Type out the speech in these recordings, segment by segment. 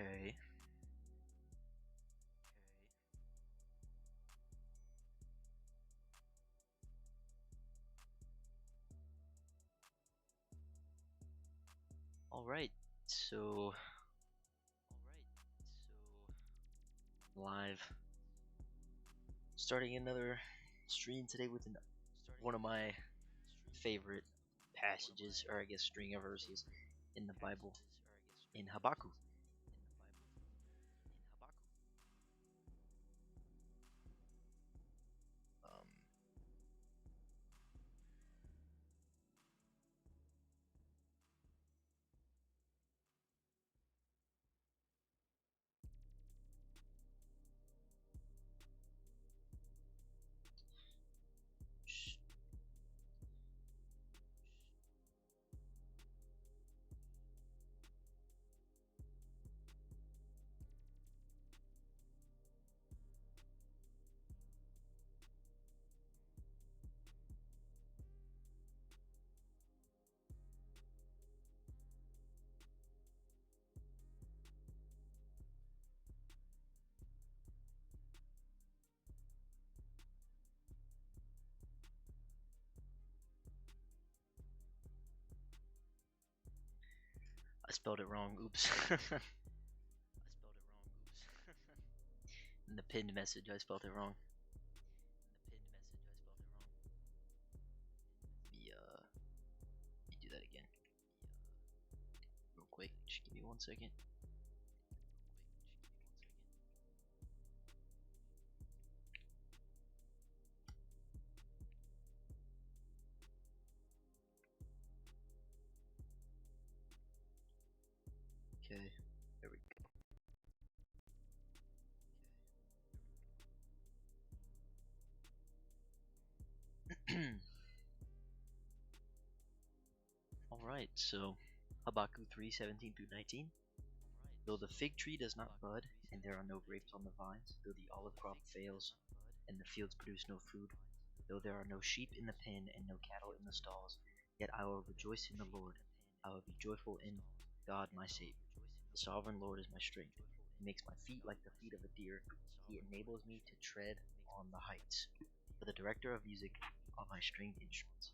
Okay. All right. So live, starting another stream today with one of my favorite passages, or I guess string of verses in the Bible, in Habakkuk. Um, I spelled it wrong. Oops. In the pinned message, I spelled it wrong. Let me do that again, real quick. Just give me 1 second. Okay, there we go. All right, so Habakkuk 3:17 through 19. Though the fig tree does not bud, and there are no grapes on the vines, though the olive crop fails, and the fields produce no food, though there are no sheep in the pen and no cattle in the stalls, yet I will rejoice in the Lord. I will be joyful in God my Savior. The sovereign Lord is my strength. He makes my feet like the feet of a deer. He enables me to tread on the heights. For the director of music are my stringed instruments.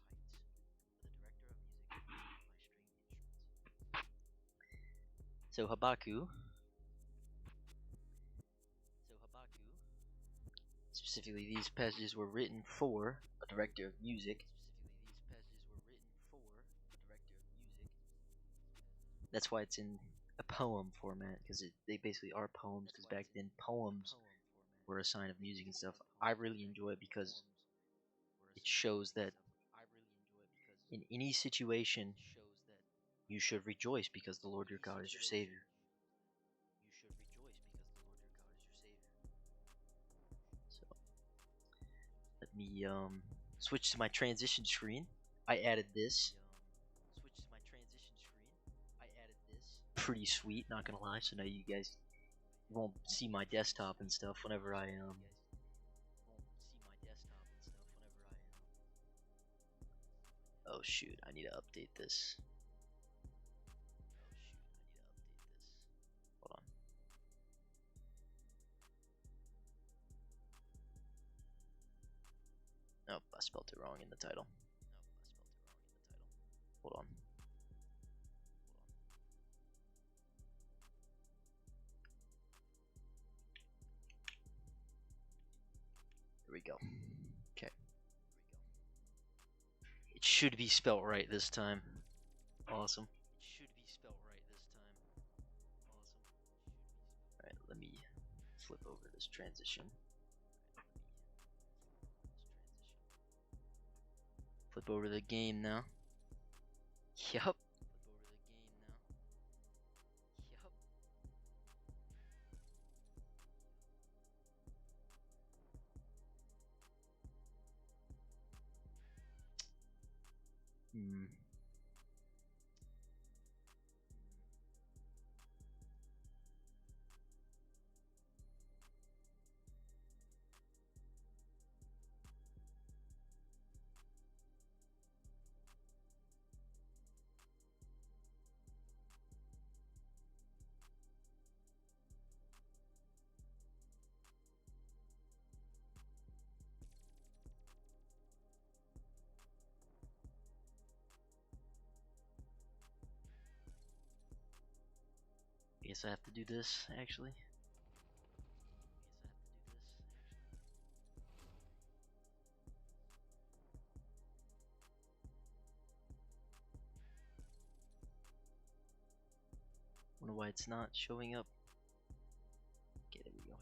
So Habakkuk, specifically these passages were written for a director of music. That's why it's in a poem format, because they basically are poems, because back then poems were a sign of music and stuff. I really enjoy it because it shows that in any situation you should rejoice because the Lord your God is your Savior. So let me switch to my transition screen. I added this. Pretty sweet, not gonna lie. So now you guys won't see my desktop and stuff whenever I Oh shoot, I need to update this. Hold on. Nope, I spelled it wrong in the title. Hold on. There we go. Okay. It should be spelled right this time. Awesome. Alright, let me flip over this transition. Flip over the game now. Yup. Hmm. I guess I have to do this, actually. Wonder why it's not showing up. Okay, there we go.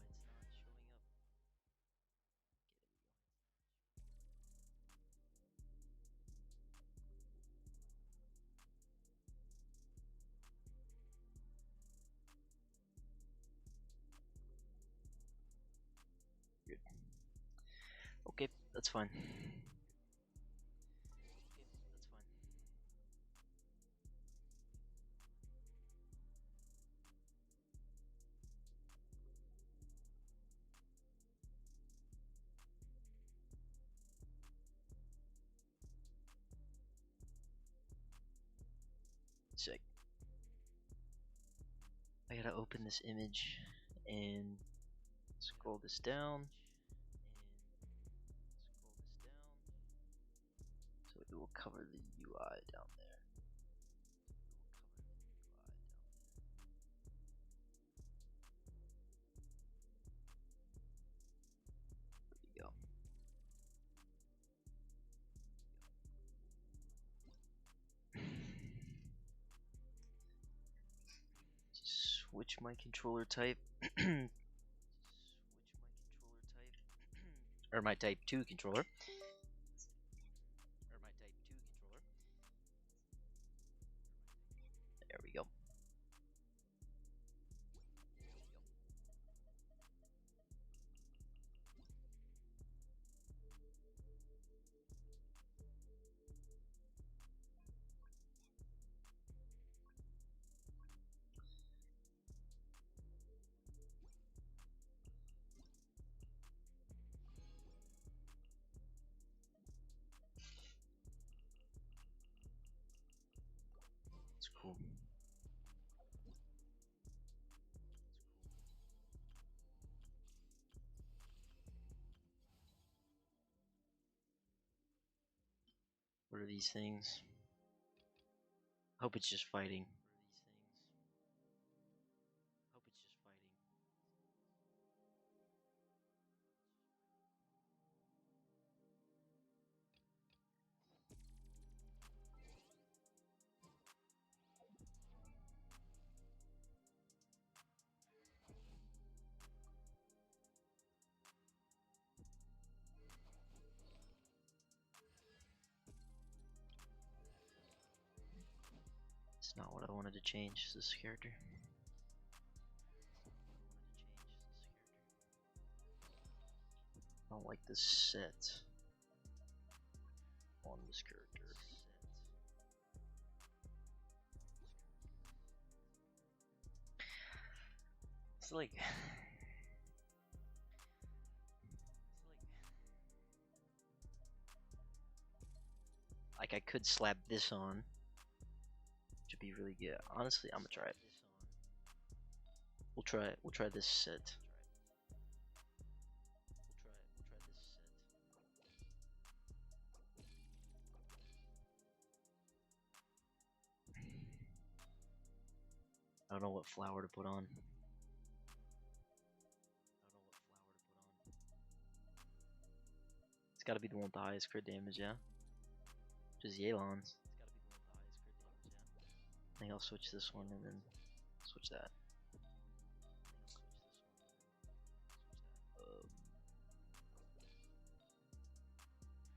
Good. Okay, that's fine. Sick. I gotta open this image and scroll this down. So it will cover the UI down there. There we go. Switch my controller type. Or my type 2 controller. There we go. It's cool. What are these things? Hope it's just fighting. It's not what I wanted to change this character. I don't like this set on this character. It's like I could slap this on, which would be really good. Honestly, I'm gonna try it. We'll try it. We'll try this set. I don't know what flower to put on. It's gotta be the one with the highest crit damage, yeah? Which is Yelan's. I think I'll switch this one and then switch that.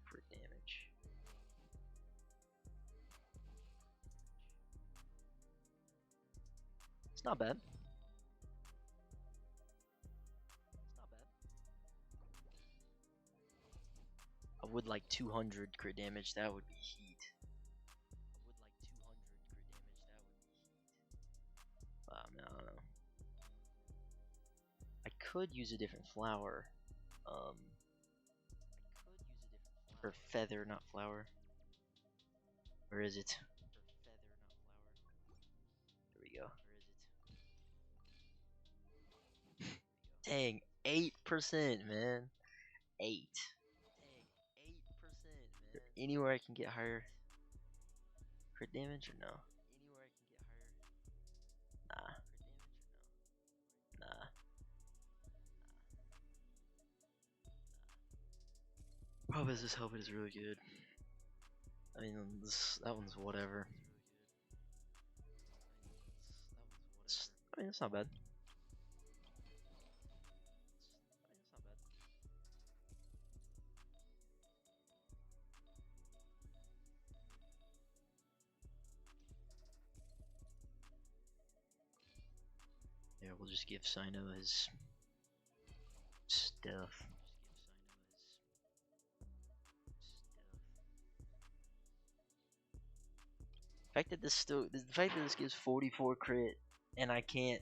Crit damage. It's not bad. I would like 200 crit damage. That would be heat. could use a different flower. Or feather, not flower. Where is it? There we go. Dang, 8%, man. 8. Is there anywhere I can get higher crit damage or no? Nah. Nah. Probably's Helmet is really good. I mean, that one's whatever. I mean, it's not bad. Yeah, we'll just give Sino his stuff. The fact that this gives 44 crit and I can't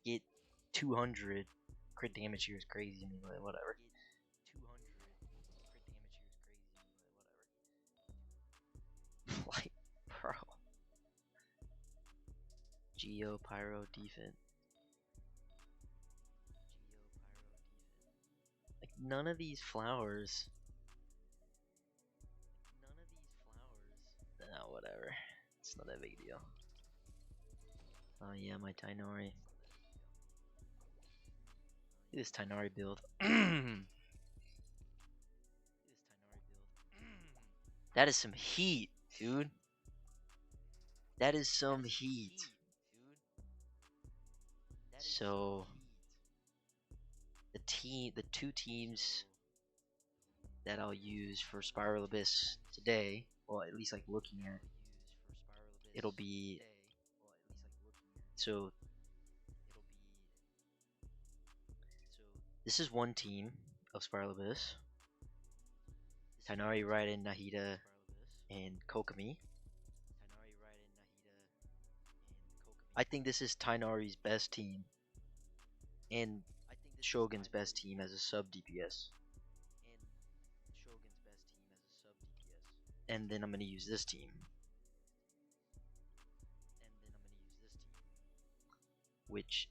get 200 crit damage here is crazy to me, but whatever. Like, bro. Geo, Pyro, Defense. Like, none of these flowers. Nah, whatever. It's not that big a deal. Oh yeah, my Tainari. This Tainari build. That is some heat, dude. That is some heat. So the two teams that I'll use for Spiral Abyss today, well, at least like looking at, it'll be so. This is one team of Spiral Abyss. Tainari, Raiden, Nahida, and Kokomi. I think this is Tainari's best team and Shogun's best team as a sub DPS. And then I'm going to use this team. Which,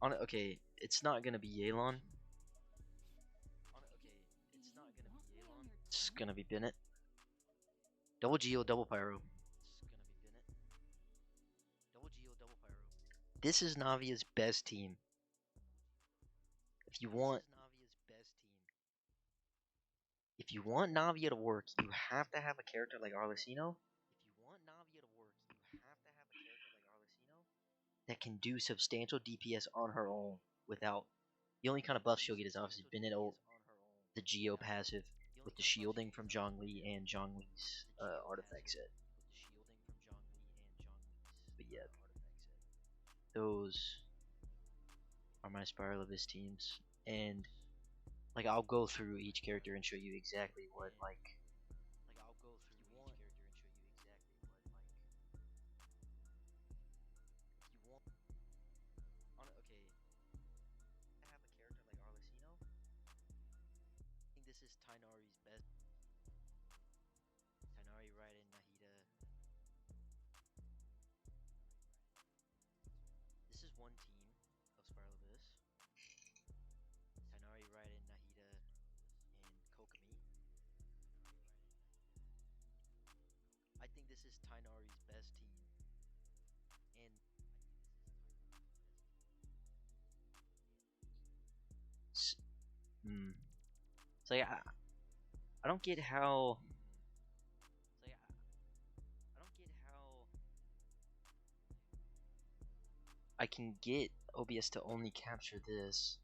okay, it's not going to be Yelan. It's going to be Bennett. Double Geo, double Pyro. This is Navia's best team. If you want Navia to work, you have to have a character like Arlecino that can do substantial DPS on her own without. The only kind of buff she'll get is obviously Bennett ult, the Geo passive with the shielding from Zhongli and Zhongli's artifact set. But yeah, those are my Spiral Abyss teams, and like I'll go through each character and show you exactly what like. This is Tainari's best. Tainari, Raiden, Nahida. This is one team of Spiral Abyss. Tainari, Raiden, Nahida, and Kokomi. I think this is Tainari's best team. And it's like I don't get how. I can get OBS to only capture this.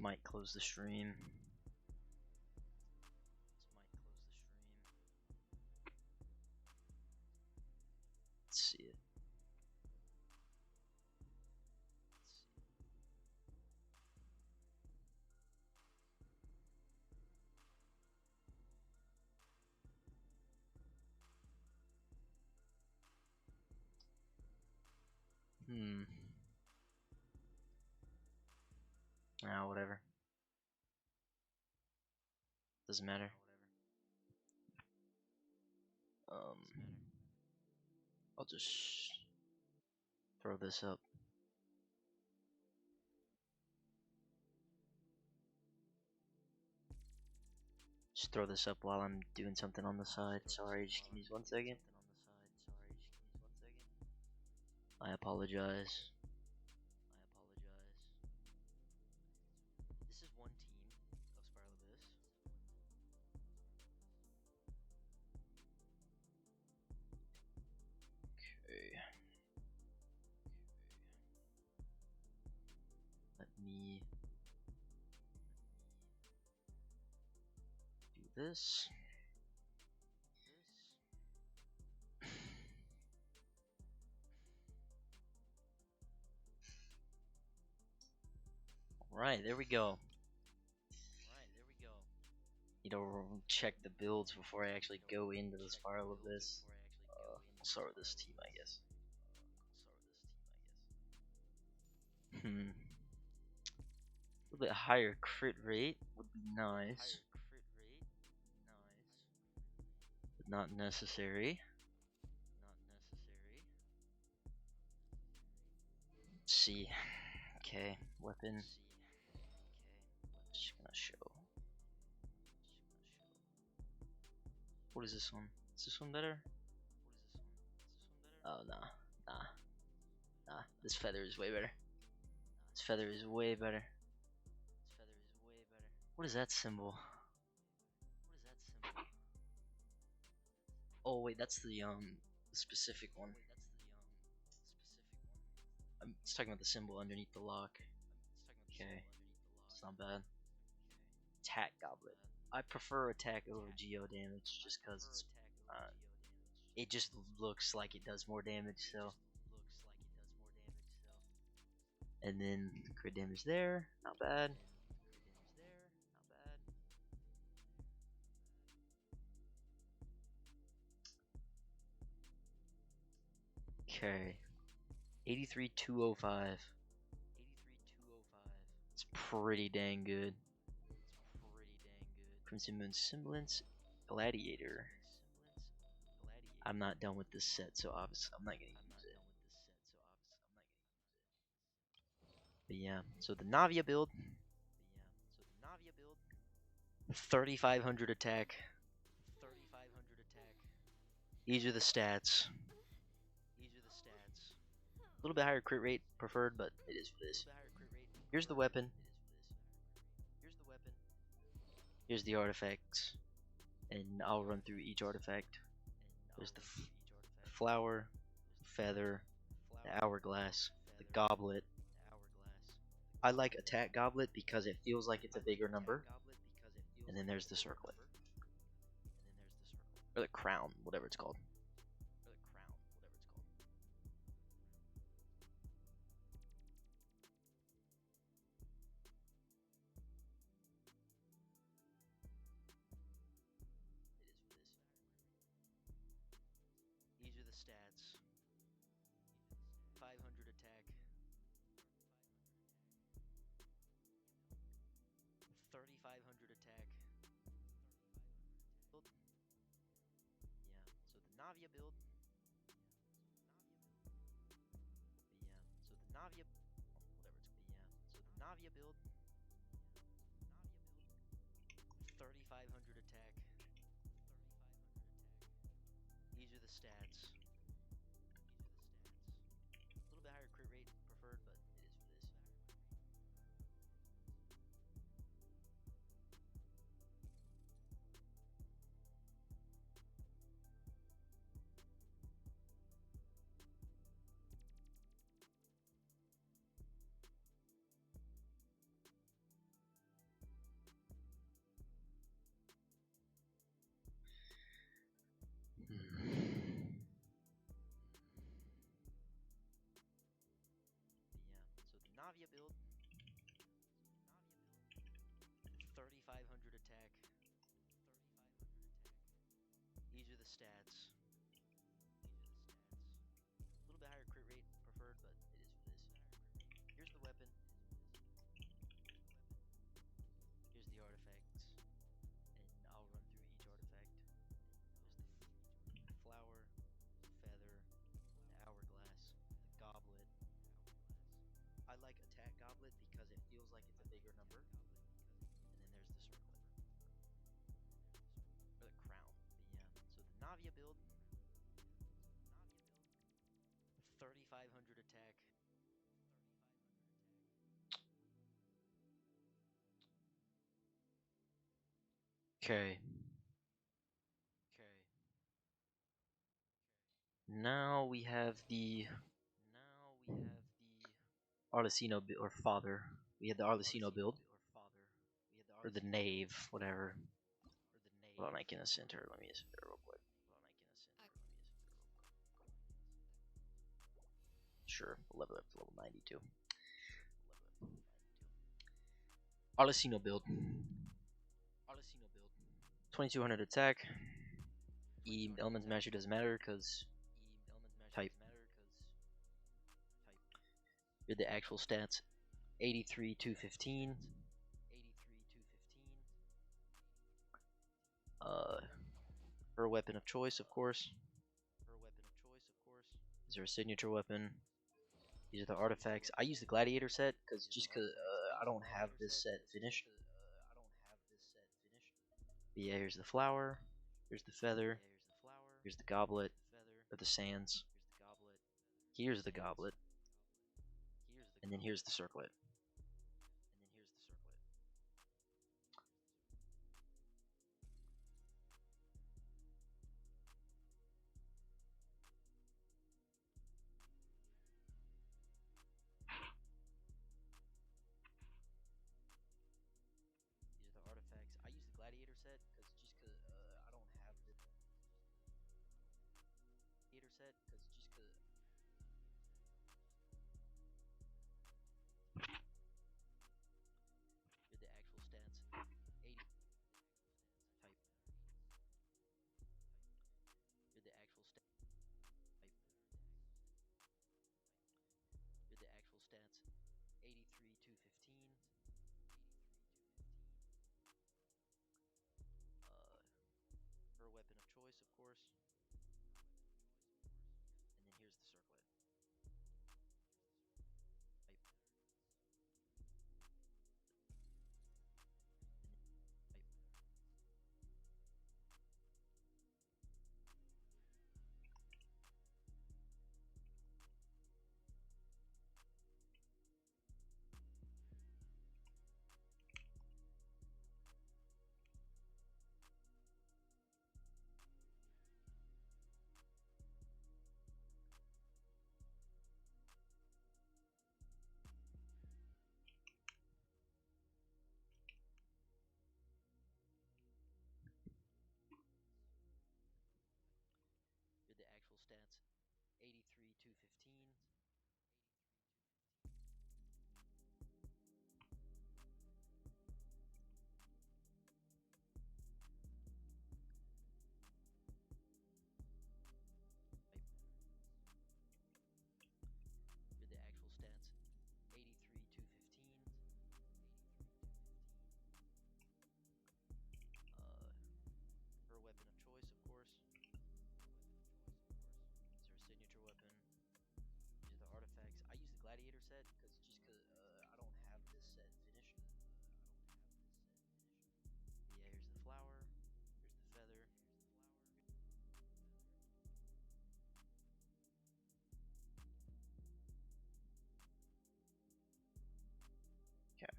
might close the stream. Let's see it. Whatever. Doesn't matter. I'll just throw this up. Just throw this up while I'm doing something on the side. Sorry, just give me 1 second. I apologize. This is one team of Spiralabyss. Okay. Let me do this. Alright, there we go. You know, check the builds before I actually go into the Spiralabyss. I'll start with this team, I guess. A little bit higher crit rate would be nice, but not necessary. Let's see. Okay, weapon. Just gonna show. What is this one? Is this one better? Oh, nah. This feather is way better. This feather is way better. What is that symbol? Oh wait, that's the specific one. I'm just talking about the symbol underneath the lock. Okay, it's not bad. Attack goblet. I prefer attack over geo damage just because it's it just looks like it does more damage. So, and then crit damage there, not bad. Okay, 83,205. It's pretty dang good. Crimson Moon Semblance, Gladiator. I'm not done with this set, so obviously I'm not gonna use it. But yeah, so the Navia build, 3,500 attack. These are the stats. A little bit higher crit rate preferred, but it is what it is. Here's the weapon. Here's the artifacts, and I'll run through each artifact. There's the flower, feather, the hourglass, the goblet. I like attack goblet because it feels like it's a bigger number. And then there's the circlet. Or the crown, whatever it's called. These are the stats. 500 attack. 3,500 attack. Yeah, so the Navia build. Yeah, so the Navia, whatever it's, yeah, so the Navia build. 3,500 attack. These are the stats. A little bit higher crit rate preferred, but it is what it is. build. 3,500 attack. These are the stats. A little bit higher crit rate preferred, but it is for this. Here's the weapon. Here's the artifacts. And I'll run through each artifact. There's the flower, feather, the hourglass, the goblet. I like attack goblet because it feels like it's a bigger number. And then there's the circlet. Or the crown. But yeah. So the Navia build. 3,500 attack. Okay. Now we have the Arlecino or father. We had the Arlecino build. Or the knave, whatever. Hold on, I can ascend her. Let me ascend her real quick. Sure, we'll level up to level 92. Arlecino build. 2,200 attack. E Elemental Mastery doesn't matter because type. Here are the actual stats. 83, 215. Her weapon of choice, of course. Is her signature weapon. These are the artifacts. I use the gladiator set because I don't have this set finished. But yeah, here's the flower. Here's the feather. Here's the goblet. Or the sands. Here's the goblet. And then here's the circlet. These are the artifacts. I use the gladiator set because I don't have the gladiator set because here are the actual stats. 80 type. Here are the actual stats. Type. Here are the actual stats. 83, 215. Her weapon of choice, of course. And then here's the circlet. Type. Type. Here are the actual stats. 83, 215. Type. Here are the actual stats. 83, 215. Her weapon of choice, of course. It's her signature weapon. These are the artifacts. I use the gladiator set because I don't have this set finished. But yeah, here's the flower. Here's the feather. Okay.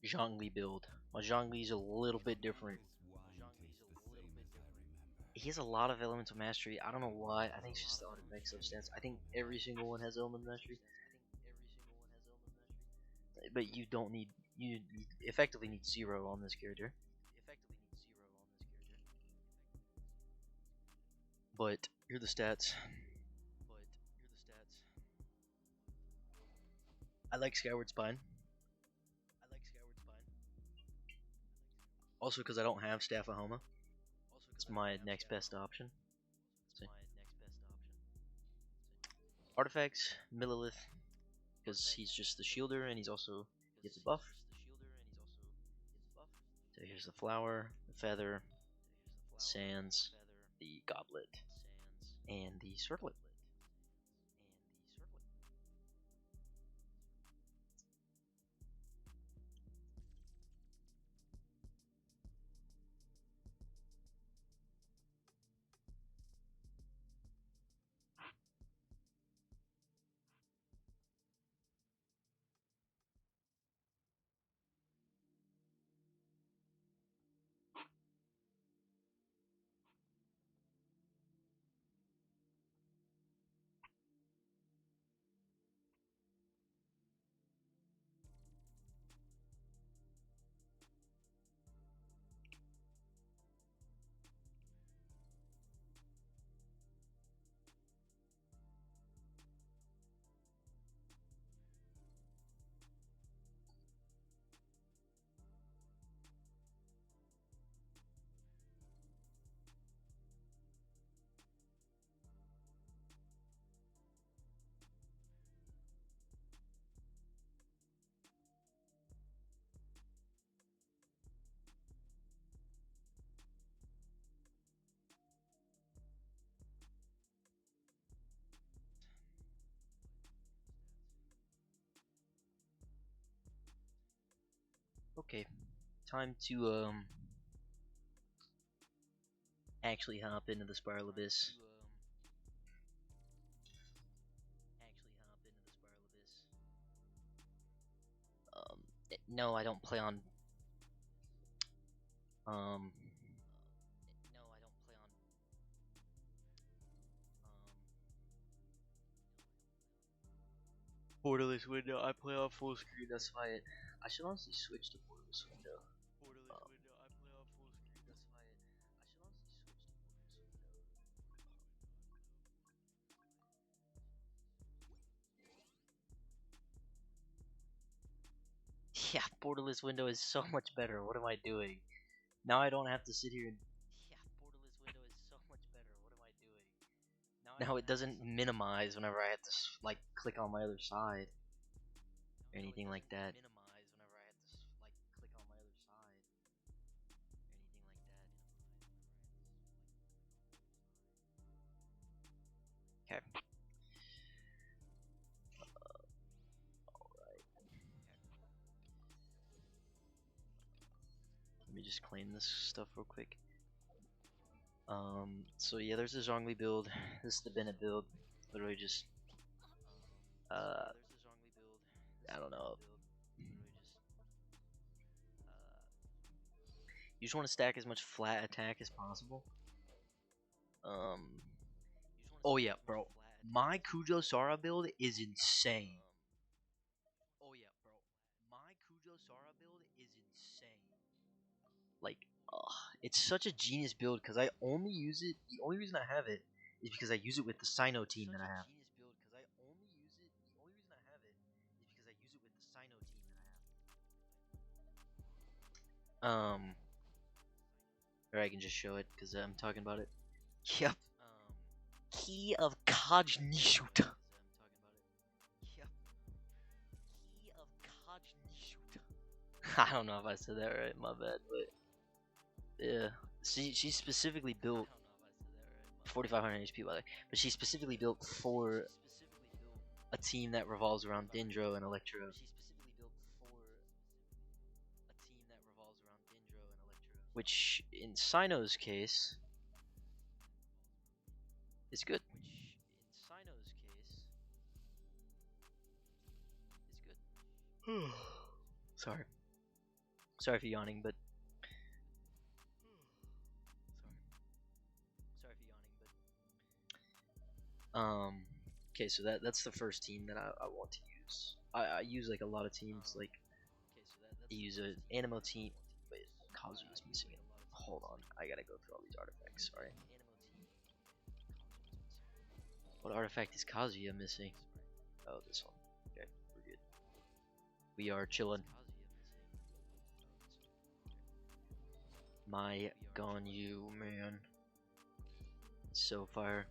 Zhongli build. My Zhongli's a little bit different. He has a lot of elemental mastery. I don't know why. I think it's just the artifact substance. I think every single one has elemental mastery. But you don't need. You effectively need 0 on this character. But here are the stats. I like Skyward Spine. Also because I don't have Staff of Homa. It's my next best option. See. Artifacts, Millilith, because he's just the shielder and he's also gets a buff. So here's the flower, the feather, sands, the goblet, and the circlet. Okay, time to actually hop into the Spiral Abyss. No, I don't play on. Borderless window. I play on full screen. That's why I should honestly switch to borderless window. Yeah, borderless window is so much better. What am I doing? Now I don't have to sit here and. Now it doesn't minimize whenever I have to like click on my other side or anything like that. Okay. Let me just claim this stuff real quick. So yeah, there's the Zhongli build. This is the Bennett build. Literally just, I don't know. You just want to stack as much flat attack as possible. Oh yeah, bro. My Kujo Sara build is insane. Like, it's such a genius build because I only use it. The only reason I have it is because I use it with the Sino team that I have. Or I can just show it because I'm talking about it. Yep. Key of Kajnishut. I don't know if I said that right, my bad, but yeah. She specifically built 4,500 HP by the way, but she specifically built for a team that revolves around Dendro and Electro. Which in Sino's case is good. Sorry. Sorry for yawning, but okay, so that's the first team that I want to use. I use like a lot of teams, like I use an Animo team. Wait, Kazu is missing it. Hold on, I gotta go through all these artifacts. Sorry. What artifact is Kazuya missing? Oh, this one. Okay, we're good. We are chillin'. My Ganyu, man. So fire.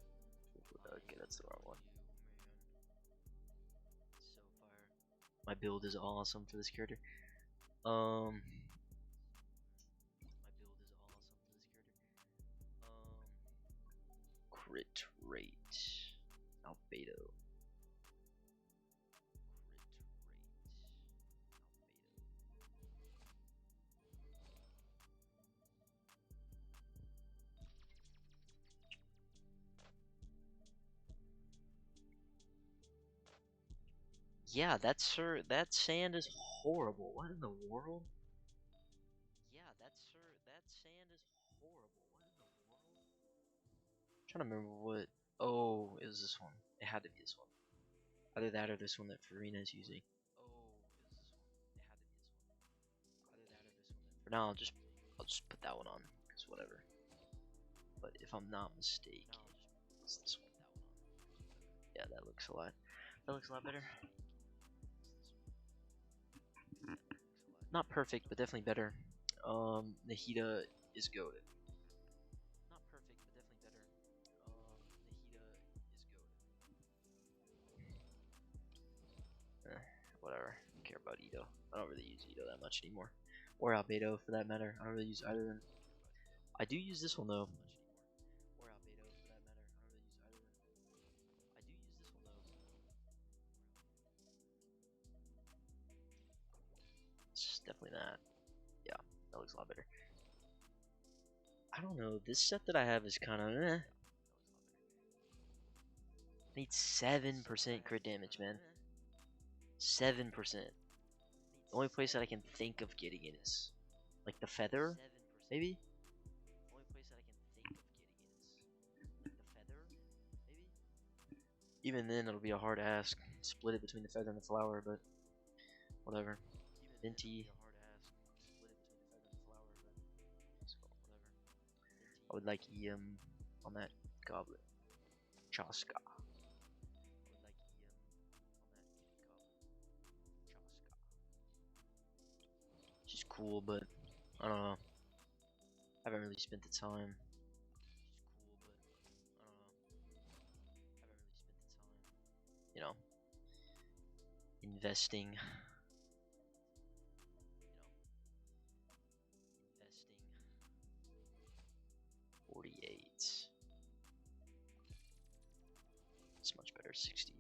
Okay, that's the wrong one. My build is awesome for this character. Crit rate. Albedo. Yeah, that sand is horrible. What in the world? Yeah, that sand is horrible. What in the world? I'm trying to remember what. Oh, it was this one. It had to be this one. Either that or this one that Farina is using. Oh, it was this one. It had to be this one. Either that or this one. For now, I'll just put that one on, cause whatever. But if I'm not mistaken, it's this one. Yeah, that looks a lot. That looks a lot better. Not perfect, but definitely better. Nahida is goated. Not perfect, but definitely better. Nahida is goated. Whatever. I don't care about Ito. I don't really use Ito that much anymore. Or Albedo, for that matter. I don't really use either of them. I do use this one though. Or Albedo, for that matter. I don't really use either of them. I do use this one though. It's definitely that. Yeah, that looks a lot better. I don't know. This set that I have is kind of I need 7% crit damage, man. 7%. The only place that I can think of getting it is like the feather, maybe. Even then, it'll be a hard ask. Split it between the feather and the flower, but whatever. Venti. I would like EM on that goblet. Chaska. She's cool, but I don't know. I haven't really spent the time. You know, investing. 48. It's much better. 60,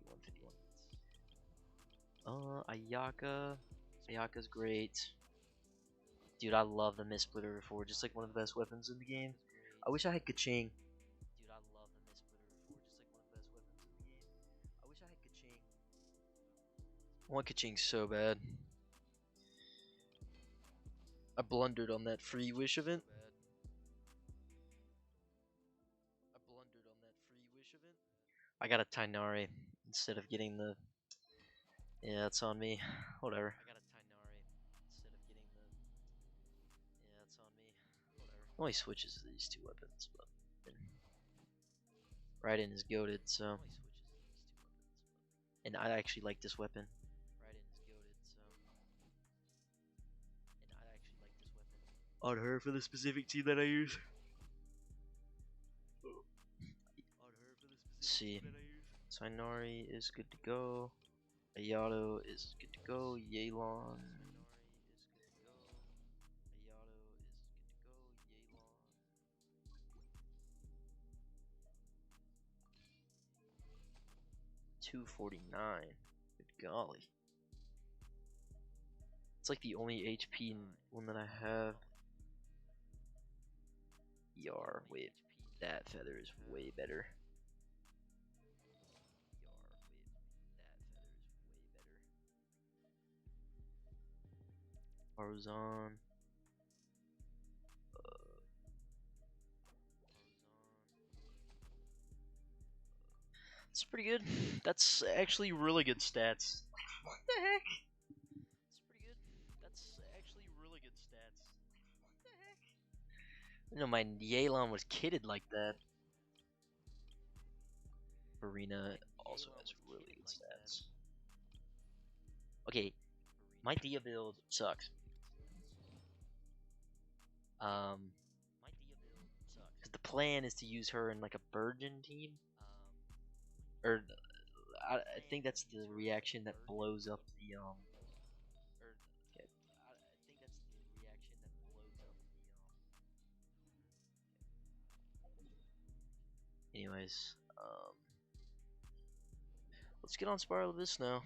151. Ayaka. Ayaka's great. Dude, I love the Mist Splitter Reforge. It's like one of the best weapons in the game. I wish I had Kaching. Dude, I love the Mist Splitter Reforge. It's like one of the best weapons in the game. I wish I had Kaching. I want Kaching so bad. I blundered on that free wish event. I got a Tainari instead of getting the. Yeah, it's on me. Whatever. Only switches these two weapons, but Raiden is goated, so. And I actually like this weapon. On her for the specific team that I use. Let's see. Sainari is good to go. Ayato is good to go. Yelan. 249. Good golly. It's like the only HP one that I have. ER. Wait, that feather is way better. Arzon. It's pretty good. That's actually really good stats. What the heck? It's pretty good. That's actually really good stats. What the heck? You know, my Yelan was kitted like that. Arena also has really good stats. Okay, my Dia build sucks. Because the plan is to use her in like a Virgin team, or I think that's the reaction that blows up the Okay. Anyways, let's get on Spiral Abyss now.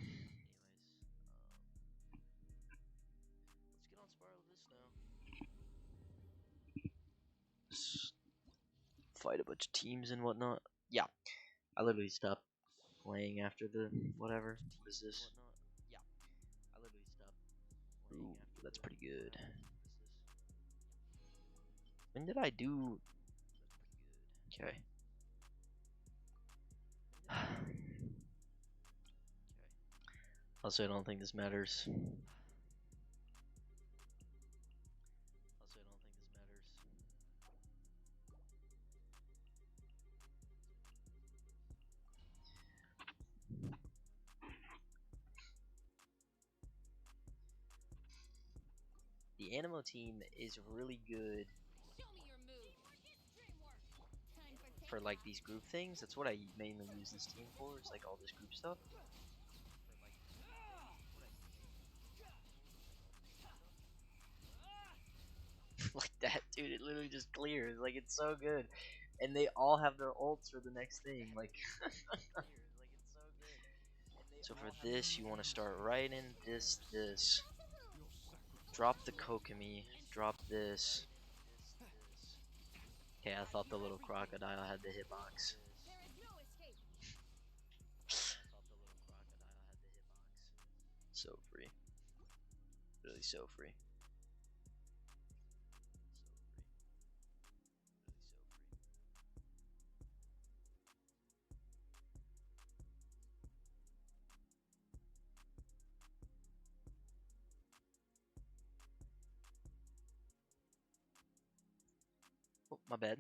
Just fight a bunch of teams and whatnot. Yeah, I literally stopped playing after the whatever. What is this? Ooh, that's pretty good. When did I do? Okay. Also, I don't think this matters. The Animo team is really good for like these group things. That's what I mainly use this team for. Is like all this group stuff. Like that, dude. It literally just clears. Like it's so good, and they all have their ults for the next thing. Like, so for this, you want to start right in this. Drop the Kokomi. Drop this. Okay, I thought the little crocodile had the hitbox. So free. Really so free. Oh, my bad.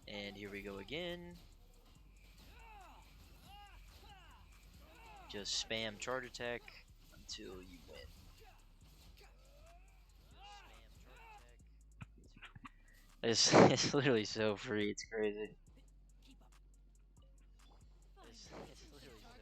And here we go again. Just spam charge attack until you win. It's literally so free, it's crazy. It's literally so free,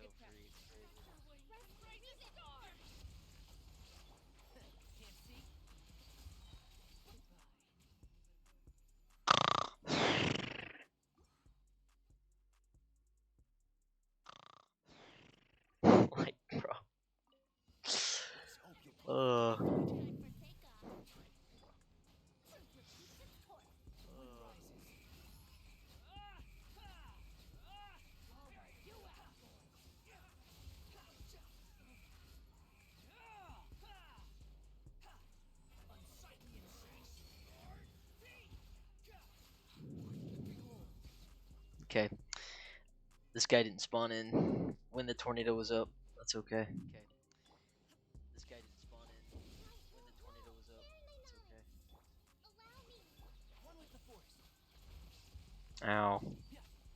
it's crazy. Like, bro. Okay. This guy didn't spawn in when the tornado was up. That's okay. Ow.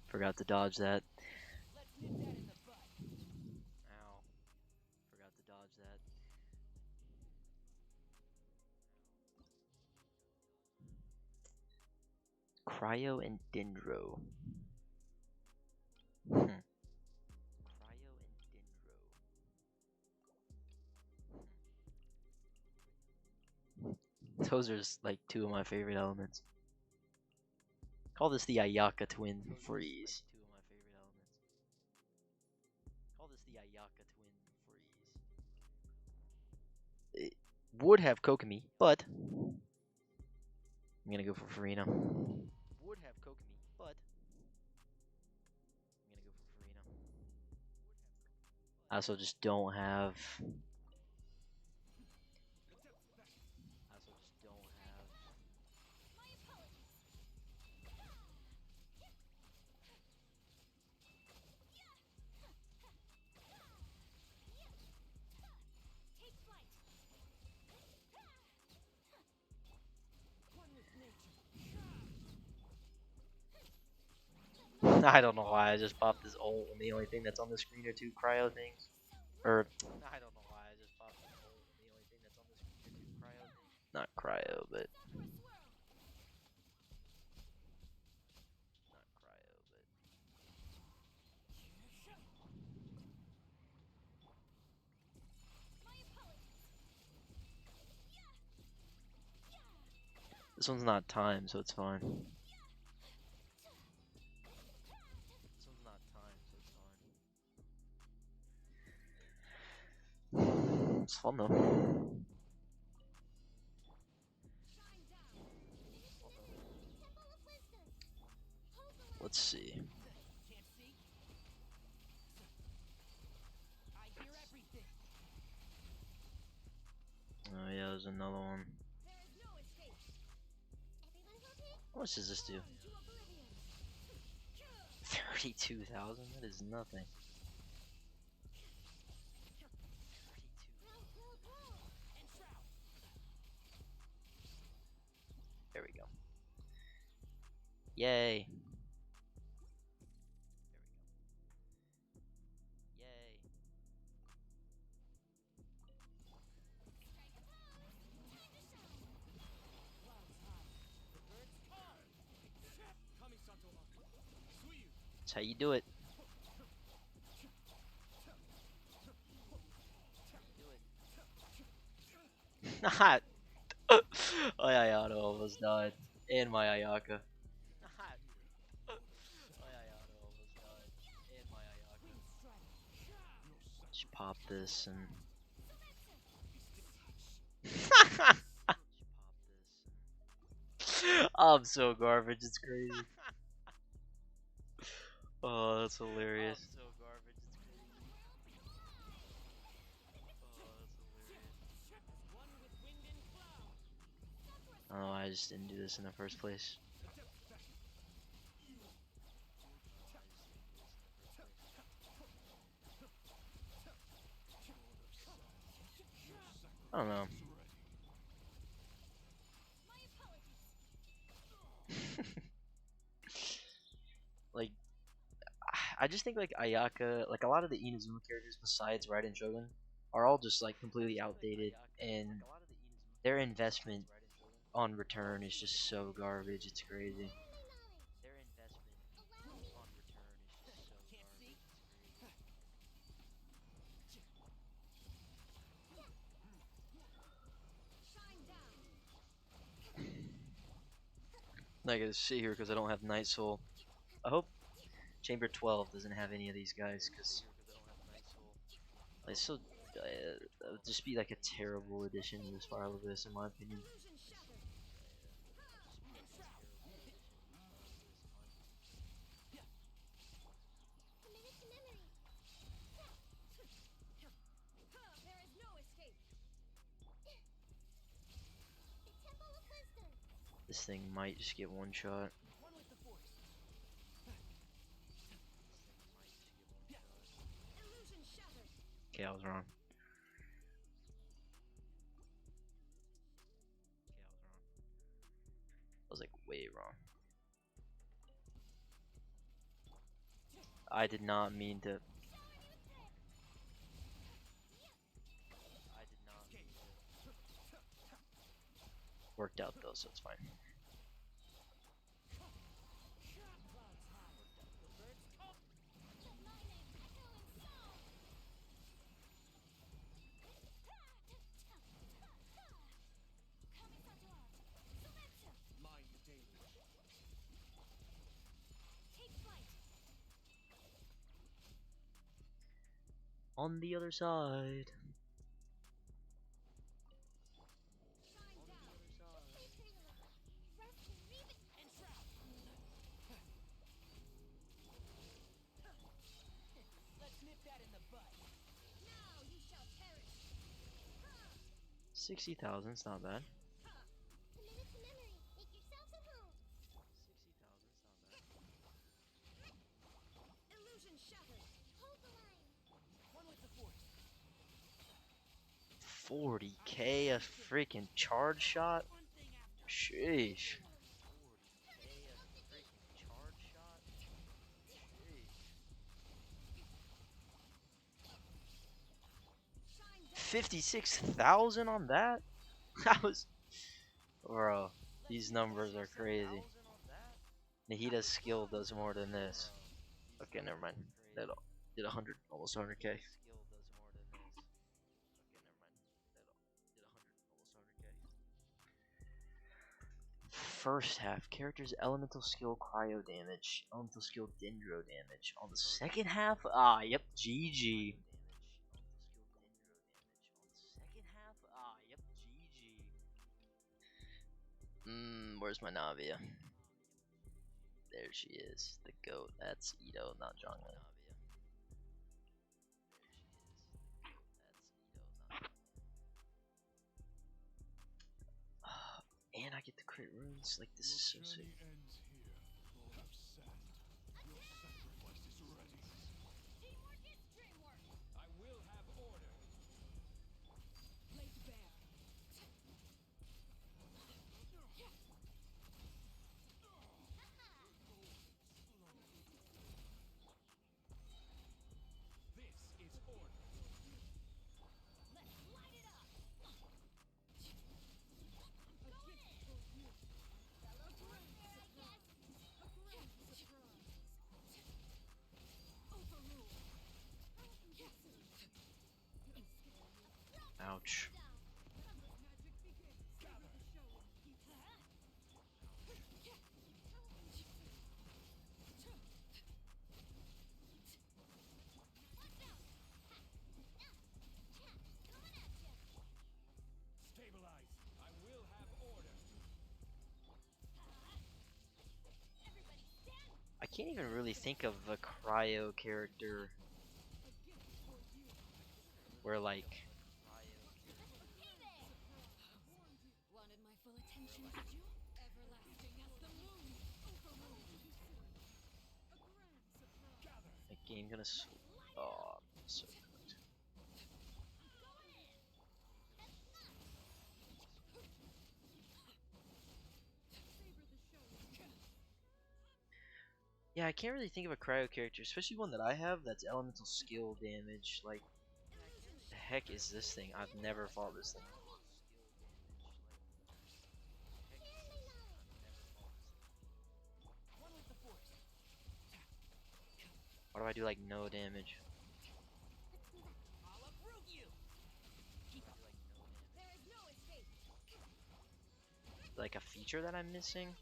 Forgot to dodge that. Ow. Forgot to dodge that. Cryo and Dendro. Cryo and Dendro. Those are like two of my favorite elements. Call this the Ayaka Twin Freeze. It would have Kokomi, but I'm gonna go for Farina. I also just don't have. I don't know why I just popped this ult when the only thing that's on the screen are two cryo things. Or I don't know why I just popped this ult when the only thing that's on the screen are two cryo things. Not cryo, but not cryo, but this one's not timed, so it's fine. This one's not timed, so it's fine. It's fun though. Let's see. Oh yeah, there's another one. How much does this do? 32,000? That is nothing. There we go. Yay. Yay. That's how you do it. Not. Ayayano almost died. And my Ayaka. Just pop this and. I'm so garbage, it's crazy. Oh, that's hilarious. Oh, I just didn't do this in the first place. I don't know. Like, I just think like Ayaka, like a lot of the Inazuma characters besides Raiden Shogun, are all just like completely outdated, and their investment on return is just so garbage. It's crazy. I gotta sit here because I don't have Night Soul. I hope Chamber 12 doesn't have any of these guys, because it's so it would just be like a terrible addition to this Fire Abyss, in my opinion. This thing might just get one shot. Okay, I was wrong. I was like way wrong. I did not mean to. Worked out though, so it's fine. On the other side. $60,000's not bad. $40K a freaking charge shot? Sheesh. 56,000 on that? That was, bro. These numbers are crazy. Nahida's skill does more than this. Okay, never mind. That did 100, almost 100k. First half, character's elemental skill cryo damage, elemental skill dendro damage. On the second half, yep, GG. Where's my Navia? There she is, the goat. That's Ito, not Zhongli. And I get the crit runes. Like, this is so sick. Ouch. I can't even really think of a cryo character where, like, game gonna oh, so good. Yeah, I can't really think of a cryo character, especially one that I have that's elemental skill damage. Like, the heck is this thing? I've never fought this thing before. Why do I do like no damage? Like a feature that I'm missing?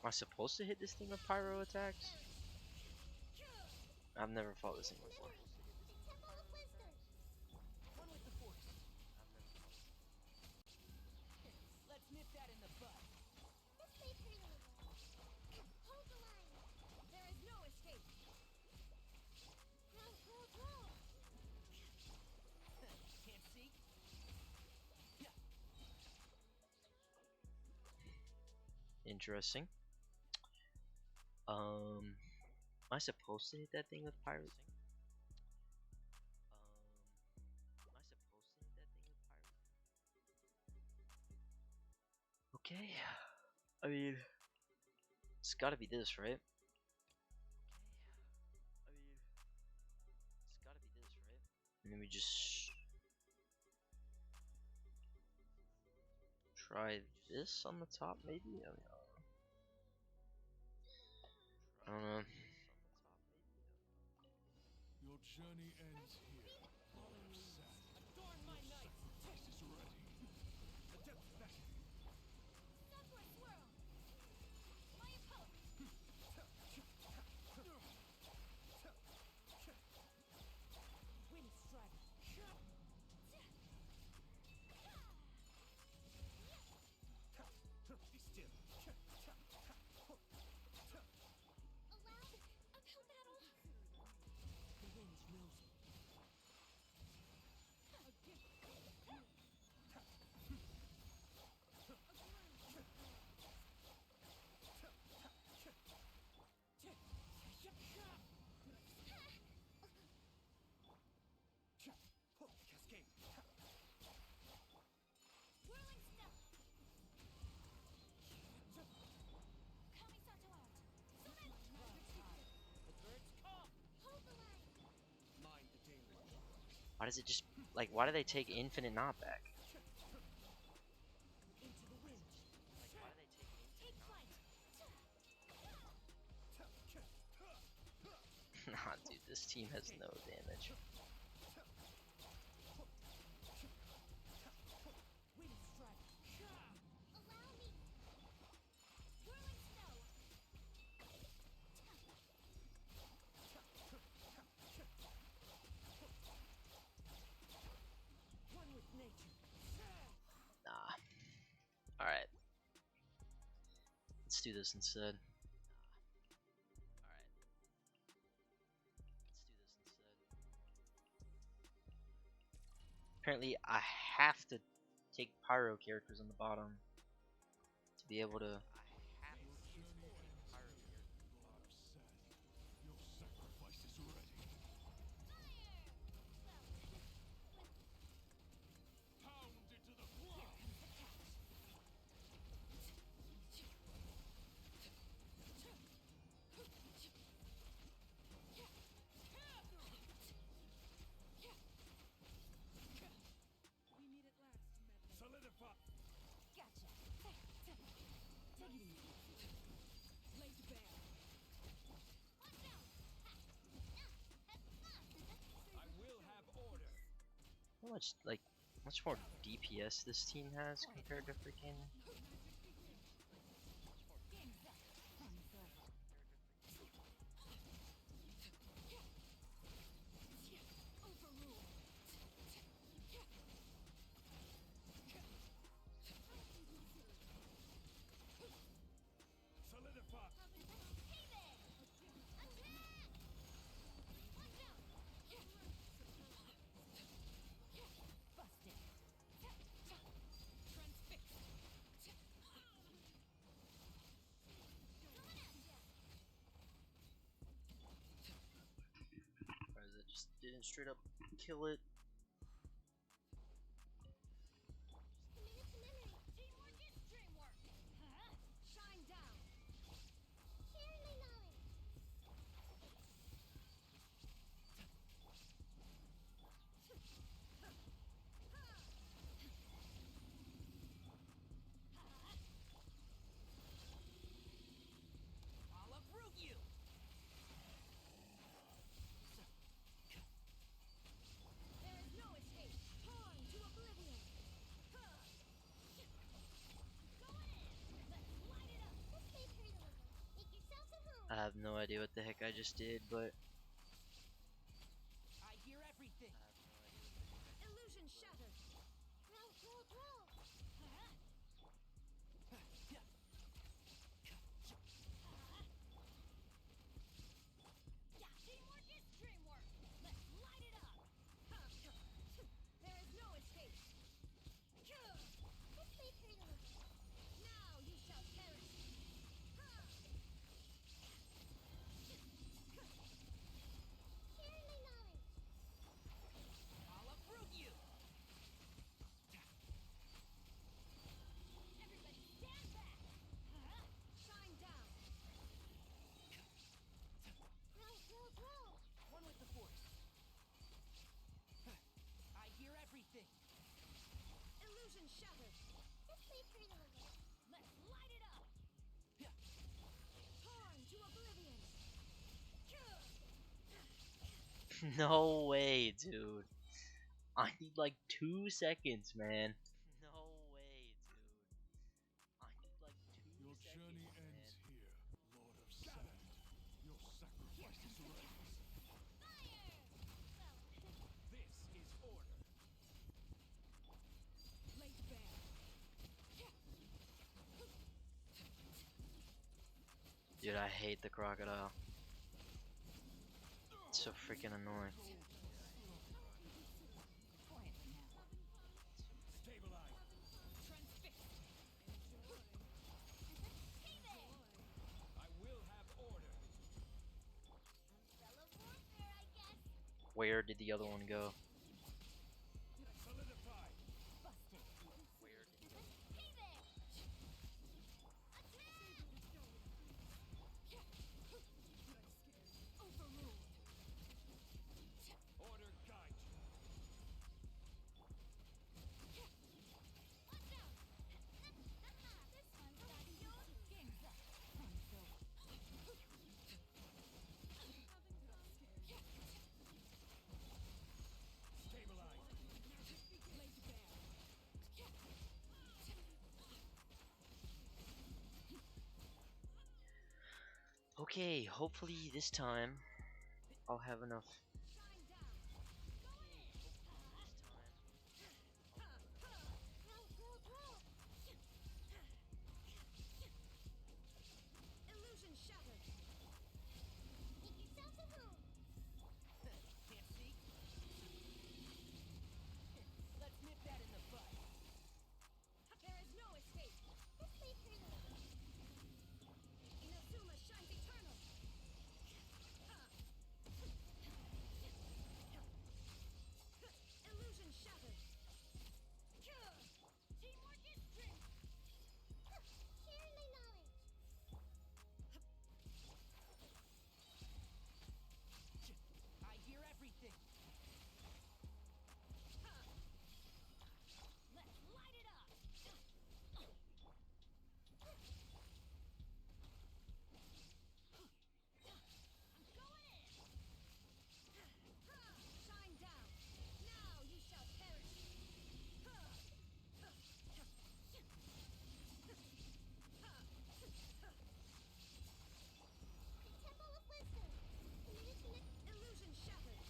Am I supposed to hit this thing with pyro attacks? I've never fought this thing before. Interesting. Am I supposed to hit that thing with pyro? Okay. I mean, it's gotta be this, right? And then we just try this on the top, maybe? I mean, I don't know. Your journey ends here. Adorn my night. Test is ready. Adept fashion. Southward swirl. My opponent. Wind strike. Be still. Allowed? Uphill battle? The wind knows me. does it just like? Why do they take infinite knockback? Into the wind. Take flight. Nah, dude, this team has no damage. Wind strike. Allow me. Whirling snow. One with nature. Nah. Alright. Let's do this instead. Apparently, I have to take pyro characters on the bottom to be able to. We meet at last, Medley. Solidify. Gotcha. Take it easy. Laid bare. I will have order. How much more DPS this team has compared to freaking. Game's up. Fun forever. Overruled. Solidify. Busted. Transfixed. Or is it just didn't straight up kill it? Teamwork is dreamwork. Shine down. I'll uproot you. There is no escape. Torn to oblivion. Go on in. Let's light it up. Make yourselves at home. I have no idea what the heck I just did, but I hear everything. Illusion shattered. Throw. Teamwork is dreamwork. Let's light it up. There is no escape. Now you shall perish. I'll uproot you. Everybody stand back. Shine down. One with the force. I hear everything. Illusion shattered. Let's light it up. Torn to oblivion. no way, dude. I need like 2 seconds, man. No way, dude. I need like 2 Your seconds, journey man. ends here, Lord of Sand. Your sacrifice is ready. This is order. Laid bare. Dude, I hate the crocodile. It's so freaking annoying. Quietly now. Stabilize. Transfixed. I will have order. Where did the other one go? Solidify. Busted. Overruled. Order guide you. Okay, hopefully this time I'll have enough. Shine down. Go in. Illusion shattered. Make yourself a home. Can't see? Let's nip that in the bud. There is no escape. This way further. Inazuma shines eternal. Illusion shattered. Teamwork is strength. Sharing my knowledge. I hear everything. Let's light it up. I'm going in. Shine down. Now you shall perish. The Temple of Wisdom. Illusion shattered.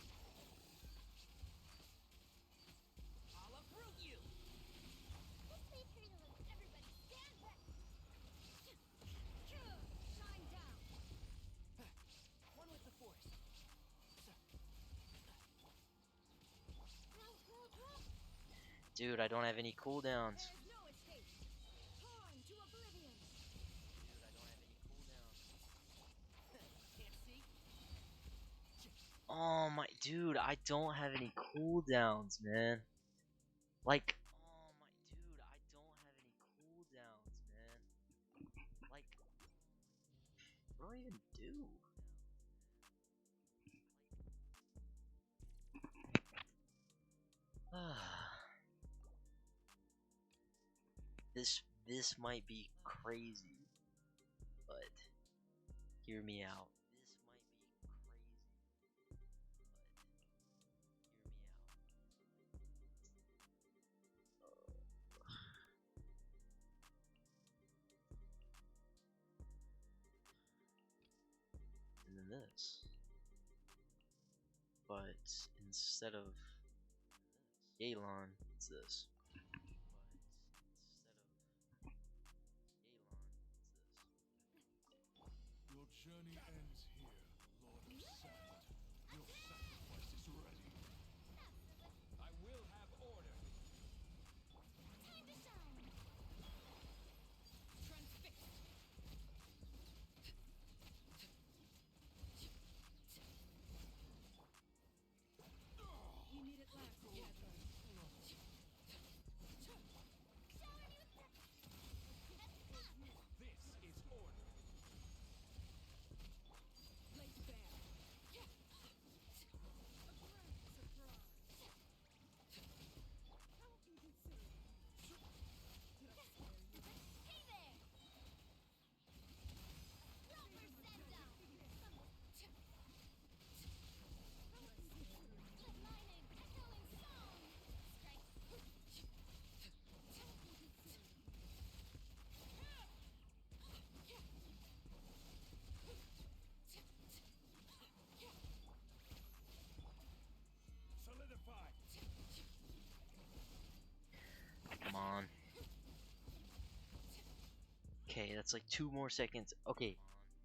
I'll uproot you. This way, Turtle. Everybody stand back. Shine down. One with the force. Dude, I don't have any cooldowns. There is no escape. Torn to oblivion. Dude, I don't have any cooldowns. Can't see? Oh my, dude, I don't have any cooldowns, man. Like, oh my, dude, I don't have any cooldowns, man. Like, what do I even do? This might be crazy, but hear me out. This might be crazy, but hear me out. And then this. But instead of Yelan, it's this. Your journey ends here, Lord of Sand. Your sacrifice is ready. I will have order. Time to shine. Transfixed. You need it last, Pietro. This is order. Laid bare. A great surprise. How inconsiderate. Did I scare you? Hey there! Proper send-up! Let my name echo in song! Strike. Solidify. Come on. Okay, that's like 2 more seconds. Okay,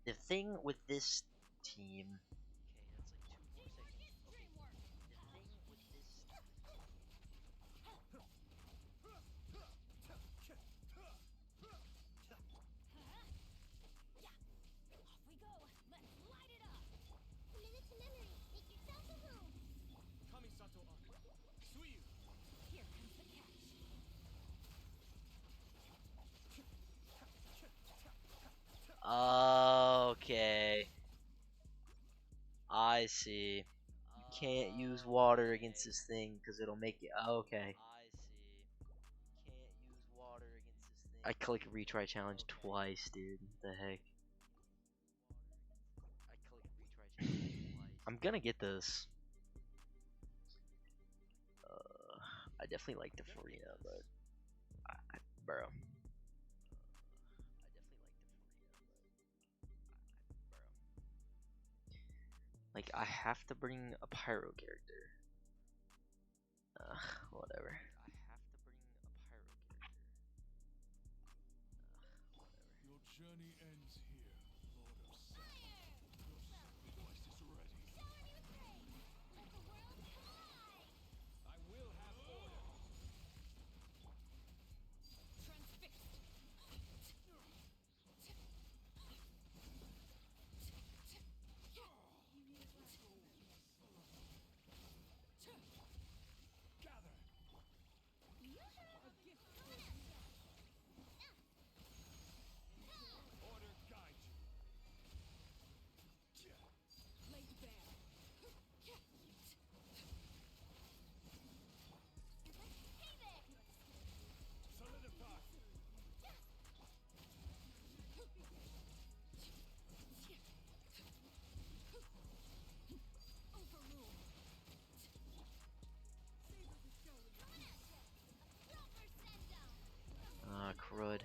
the thing with this team. Okay, that's like 2 more seconds. Okay, Dreamwork! the thing with this. Off we go! Let's light it up! A minute to memory. Make yourself a home. Kamisato up. Suyu. Here comes the catch. Okay, I see. You can't use water against this thing because it'll make it. Okay. I see. Can't use water against this thing. I click retry challenge twice, dude. What the heck? I click retry challenge twice. I'm gonna get this. I definitely like the Farina, but bro. I definitely like the Farina, but bro. Like, I have to bring a pyro character. Whatever. Your journey ends here, Lord of Sand. Your sacrifice is ready. Shower me with praise. Let the world collide. I will have order. Transfixed. Gather. Order guide you. Laid bare. Hey there. Solidify. Overruled. Savor the show. Coming at ya. A proper send down. Crud.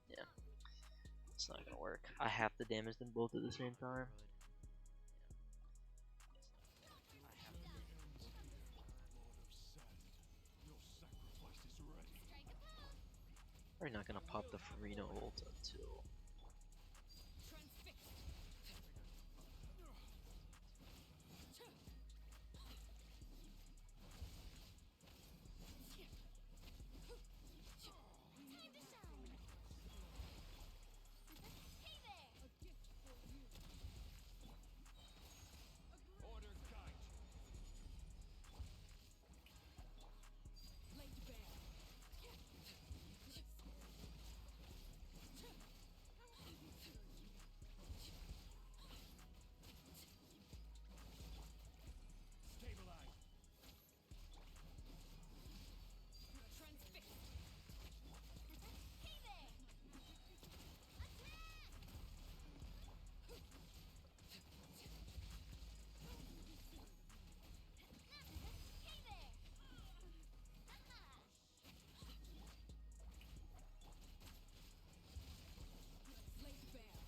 Yeah. It's not gonna work. I have to damage them both at the same time. Strike a pose. We're not gonna pop the Farina ult until. Transfixed. Time to shine. Hey there. A gift for you. Order guide you. Laid bare. Stabilize. Transfixed. Hey there. Attack. Hey there. Aha. Laid bare.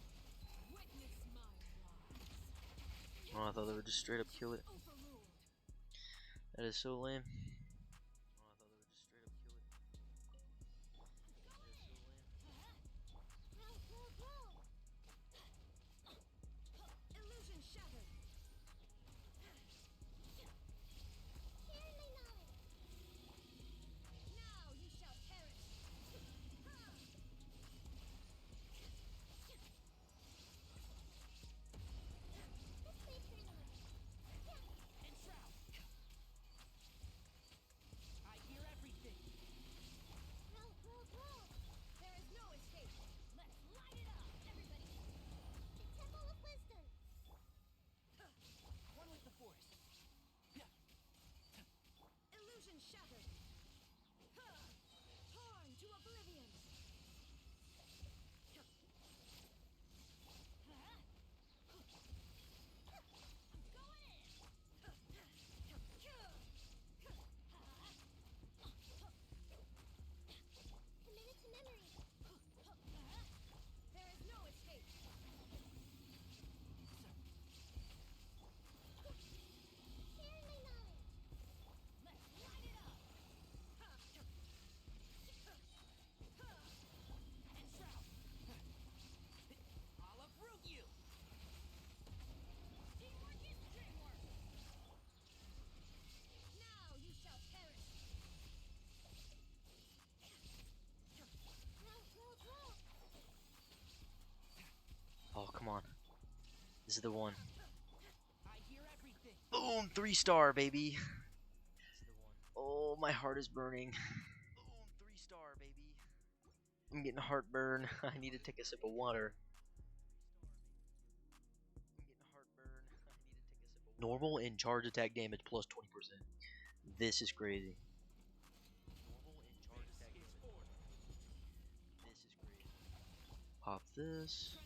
Witness my rise. Oh, I thought they would just straight up kill it. Overruled. That is so lame. Illusion shattered. Now you shall perish. Enshroud. I hear everything. There is no escape. Let's light it up, everybody. The Temple of Wisdom. One with the force. Illusion shattered. Torn to oblivion. I'm going in. Committed to memory. There is no escape. Share my knowledge. Let's light it up. Enshroud. I'll uproot you. Teamwork is dreamwork. Now you shall perish. Oh, come on. This is the one. I hear everything. Boom! 3-star, baby! Oh, my heart is burning. Boom! 3-star, baby! I'm getting heartburn. I need to take a sip of water. Normal and charge attack damage plus 20%. This is crazy. This is order. Pop this.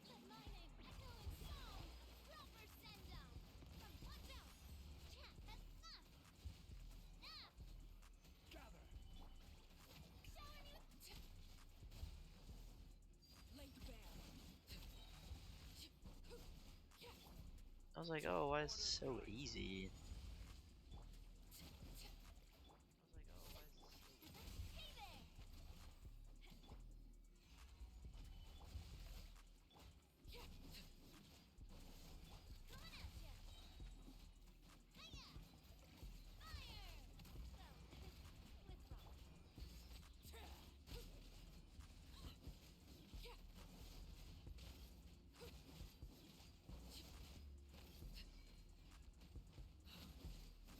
Let my name echo in song. Proper send down. Watch out. Chat has enough. Gather. I was like, oh, why is this so easy? Hey there! Coming at ya! Hiya! Fire! So,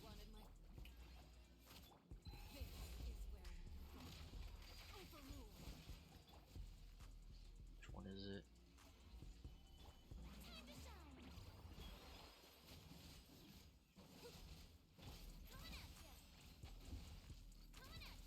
wanted my... This is where... Overrule! Which one is it? Time to shine! Coming at ya! Coming at ya!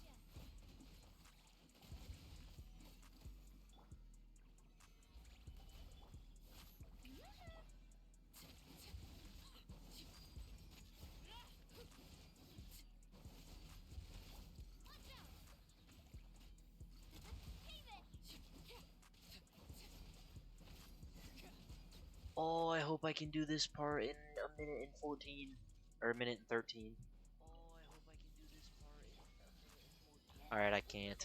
Watch out! Hey there! Oh, I hope I can do this part in a minute and 14. Or a minute and 13. Alright, I can't.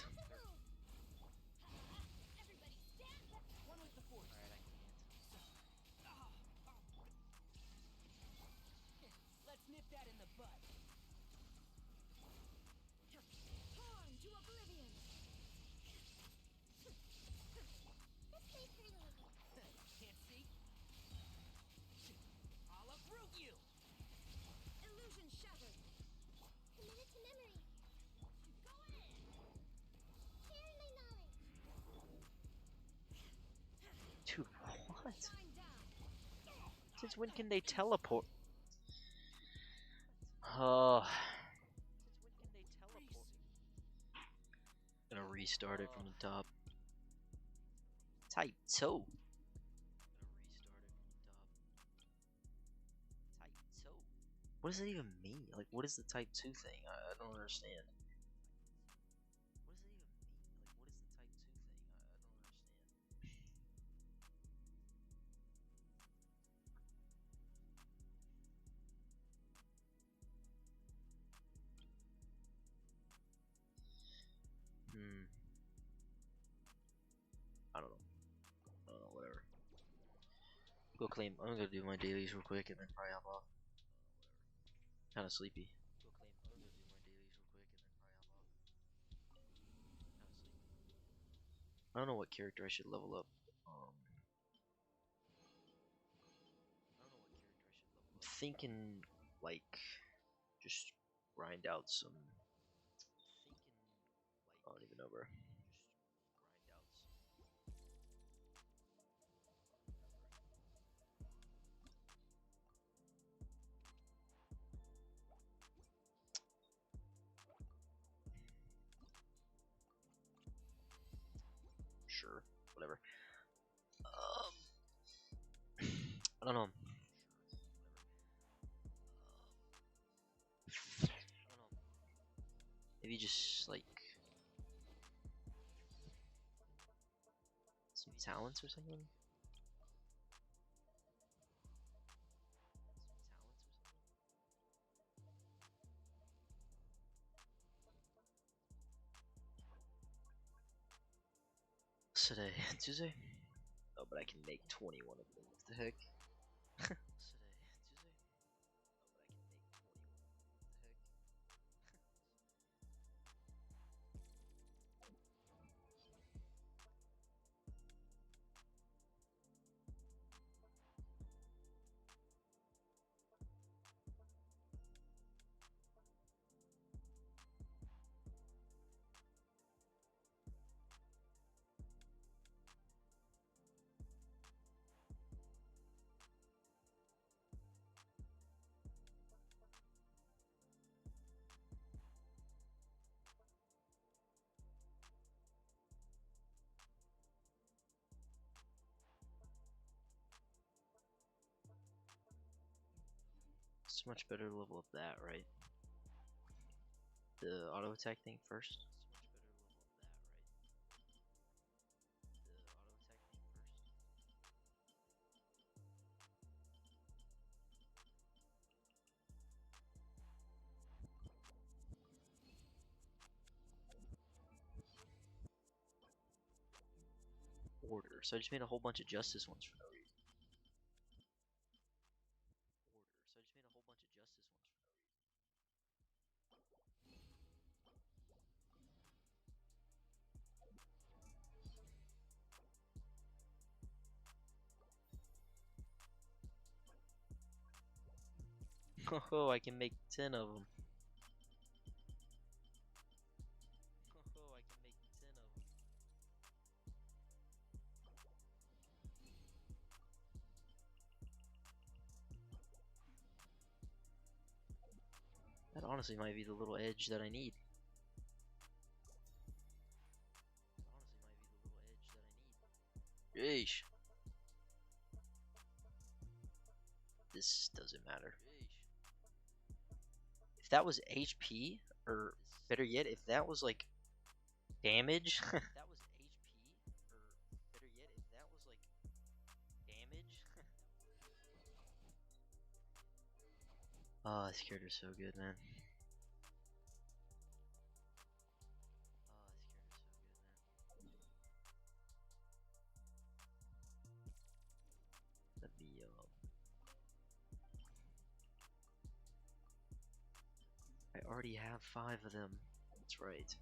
Everybody stand back! One with the force. Let's nip that in the bud. Torn to oblivion! This case pretty easy. Can't see? I'll uproot you. Illusion shattered. Committed to memory. Going in. Sharing my knowledge. Dude, what? Shine down. Since when can they teleport? Oh. Gonna restart it from the top. Type 2. What does that even mean? Like, what is the type 2 thing? I don't understand. I don't know. Whatever. Go claim. I'm gonna do my dailies real quick and then probably hop off. Kinda sleepy. I don't know what character I should level up. I'm thinking like just grind out some. I don't even know, bro. Sure, whatever. I don't know. Maybe just like some talents or something. What's today? Tuesday? Oh, but I can make 21 of them. What the heck? It's much better to level up that, right? The auto attack thing first. Order. So I just made a whole bunch of justice ones for no reason. Oh, I can make 10 of them. Oh, I can make 10 of them. That honestly might be the little edge that I need. Yeesh. This doesn't matter. If that was HP, or better yet, if that was like damage. That was HP, or better yet, if that was like damage. Oh, this character's so good, man. Let me I already have 5 of them. That's right.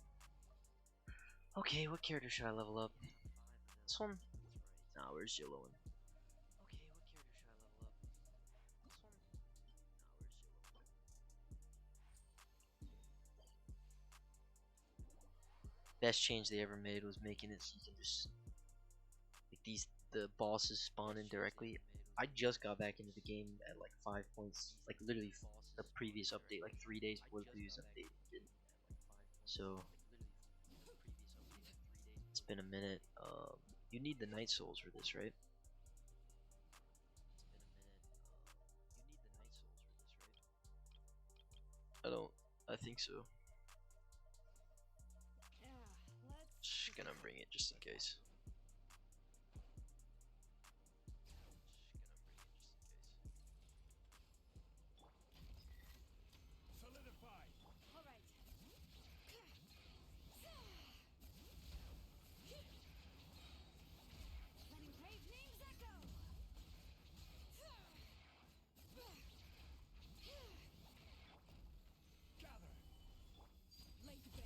Okay, what character should I level up? This one? Nah, where's yellow one? Okay, what character should I level up? This one? Nah, where's yellow one? Best change they ever made was making it so you can just like the bosses spawn in directly. I just got back into the game at like 5 points, like literally the previous update, like 3 days before the previous update. So it's been a minute. You need the Night Souls for this, right? I think so. Yeah, let's Just gonna bring it just in case. Solidify. all right. Letting brave names echo. Gather. Lake Bear.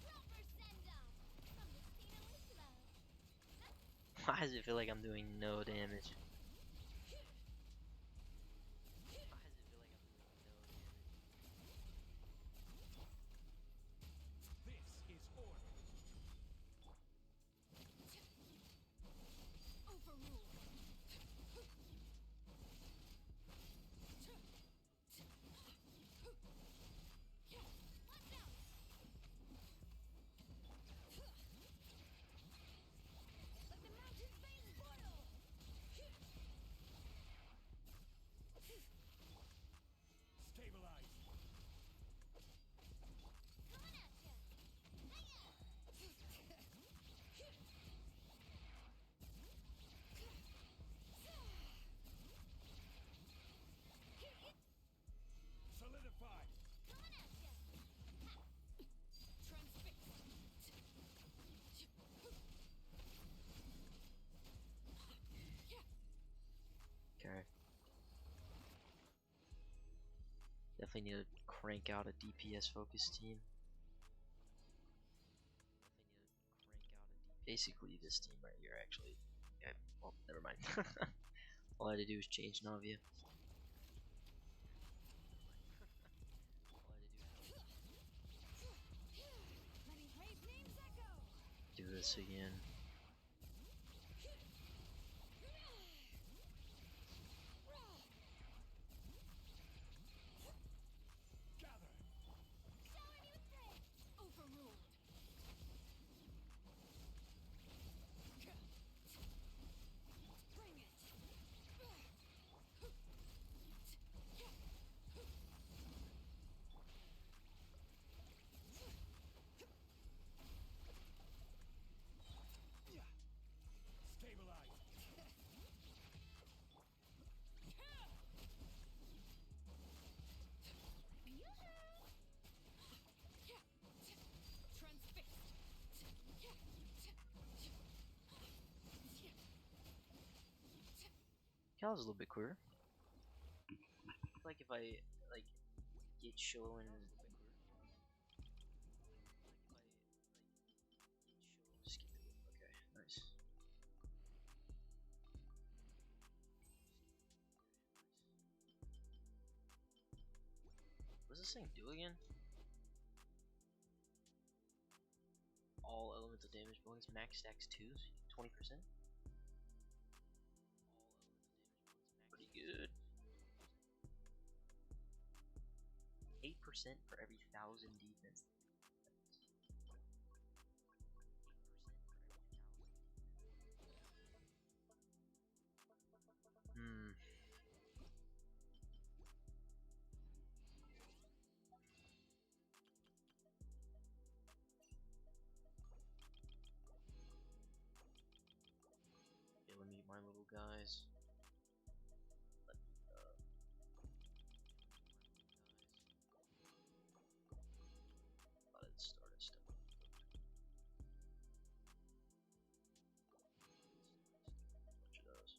Proper send off from the Stina Lithra. Why does it feel like I'm doing no damage? This is order. Overrule. Watch out. Let the mountains veins boil. Stabilize. Coming at ya. Solidify. Coming at ya. Transfix. Okay. Definitely need to crank out a DPS focused team. Basically this team right here actually. Okay, well, never mind. All I had to do was change Navia. Letting brave names echo. Do this again. Gather. Shower me with praise. Overruled. Bring it. Cal's a little bit quicker. Like if I like get shown. Skip it. Okay, nice. What's this thing do again? All elemental damage bonus max stacks 2, 20%. Pretty good. 8% for every 1,000 defense. Hmm. Okay, let me get my little guys. Let me, let's start a step. Bunch of those.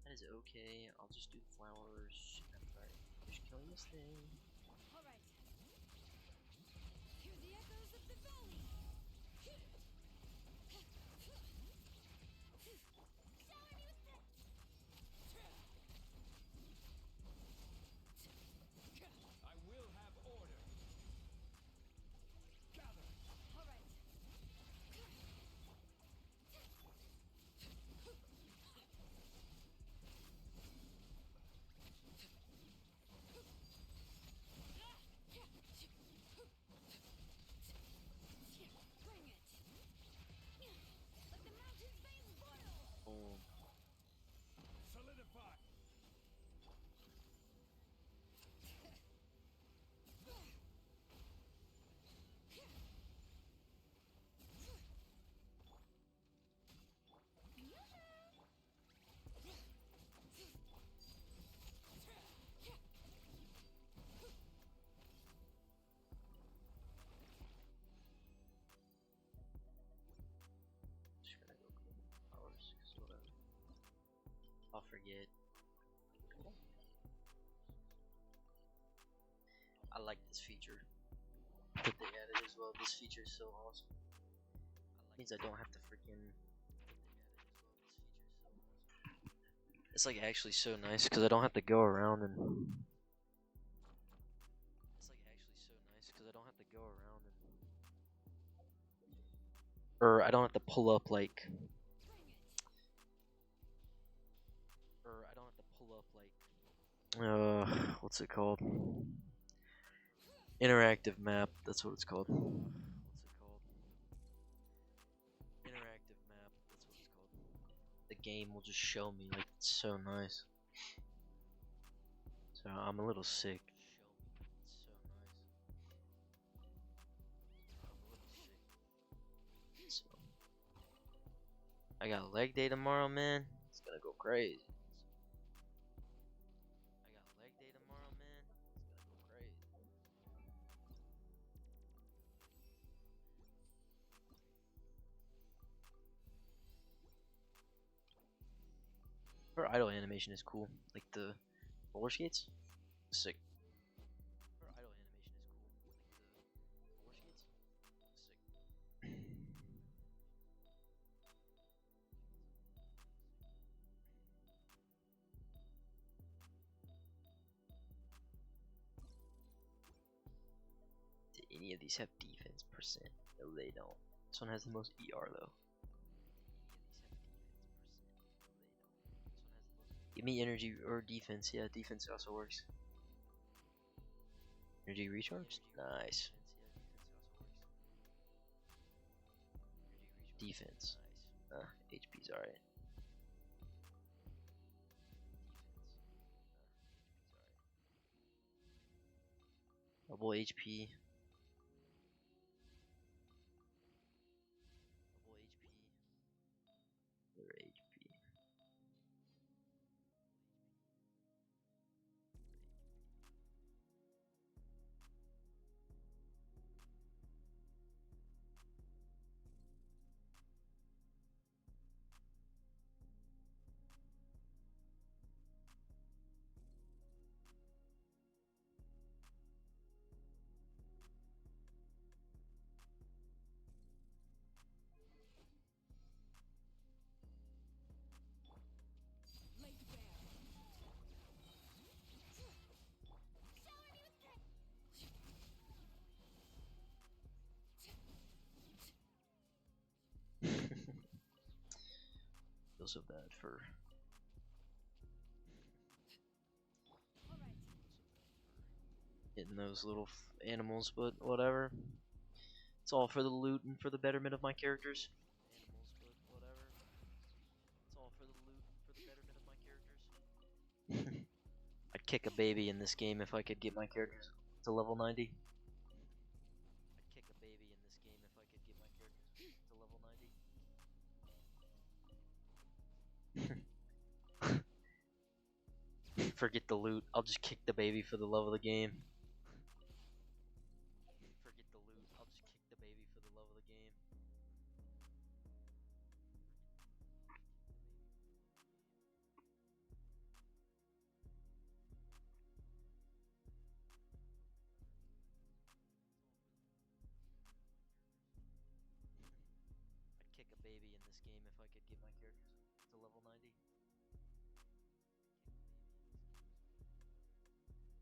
That is okay. I'll just do flowers after I finish killing this thing. All right. Hear the echoes of the valley. Shower me with this. I will have order. Gather. All right. Bring it. Let the mountain's veins boil. Boom. Solidify. Just gonna go clean flowers, cause whatever. I'll forget. I like this feature that they added as well. This feature is so awesome. Means I don't have to freaking. It's like actually so nice because I don't have to go around and. It's like actually so nice because I don't have to go around and. Or I don't have to pull up like. Or I don't have to pull up like. What's it called? Interactive map. That's what it's called. What's it called? Interactive map. That's what it's called. The game will just show me, like, it's so nice. So I'm a little sick. It's so nice. I'm a little sick. So I got leg day tomorrow, man. It's gonna go crazy. I got leg day tomorrow, man. It's gonna go crazy. Her idle animation is cool, like the roller skates. Sick. Her idle animation is cool, like the roller skates. Sick. Do any of these have defense percent? No, they don't. This one has the most ER though. Give me energy or defense. Yeah, defense also works. Energy recharge? Nice. Defense. HP's alright. Double HP. Double HP. Other HP. feel so bad for Alright. hitting those little animals, but whatever. It's all for the loot and for the betterment of my characters. Animals, but whatever. It's all for the loot and for the betterment of my characters. I'd kick a baby in this game if I could get my characters to level 90. I'd kick a baby in this game if I could get my characters to level 90. Forget the loot. I'll just kick the baby for the love of the game. Forget the loot. I'll just kick the baby for the love of the game. I'd kick a baby in this game if I could get my characters to level 90.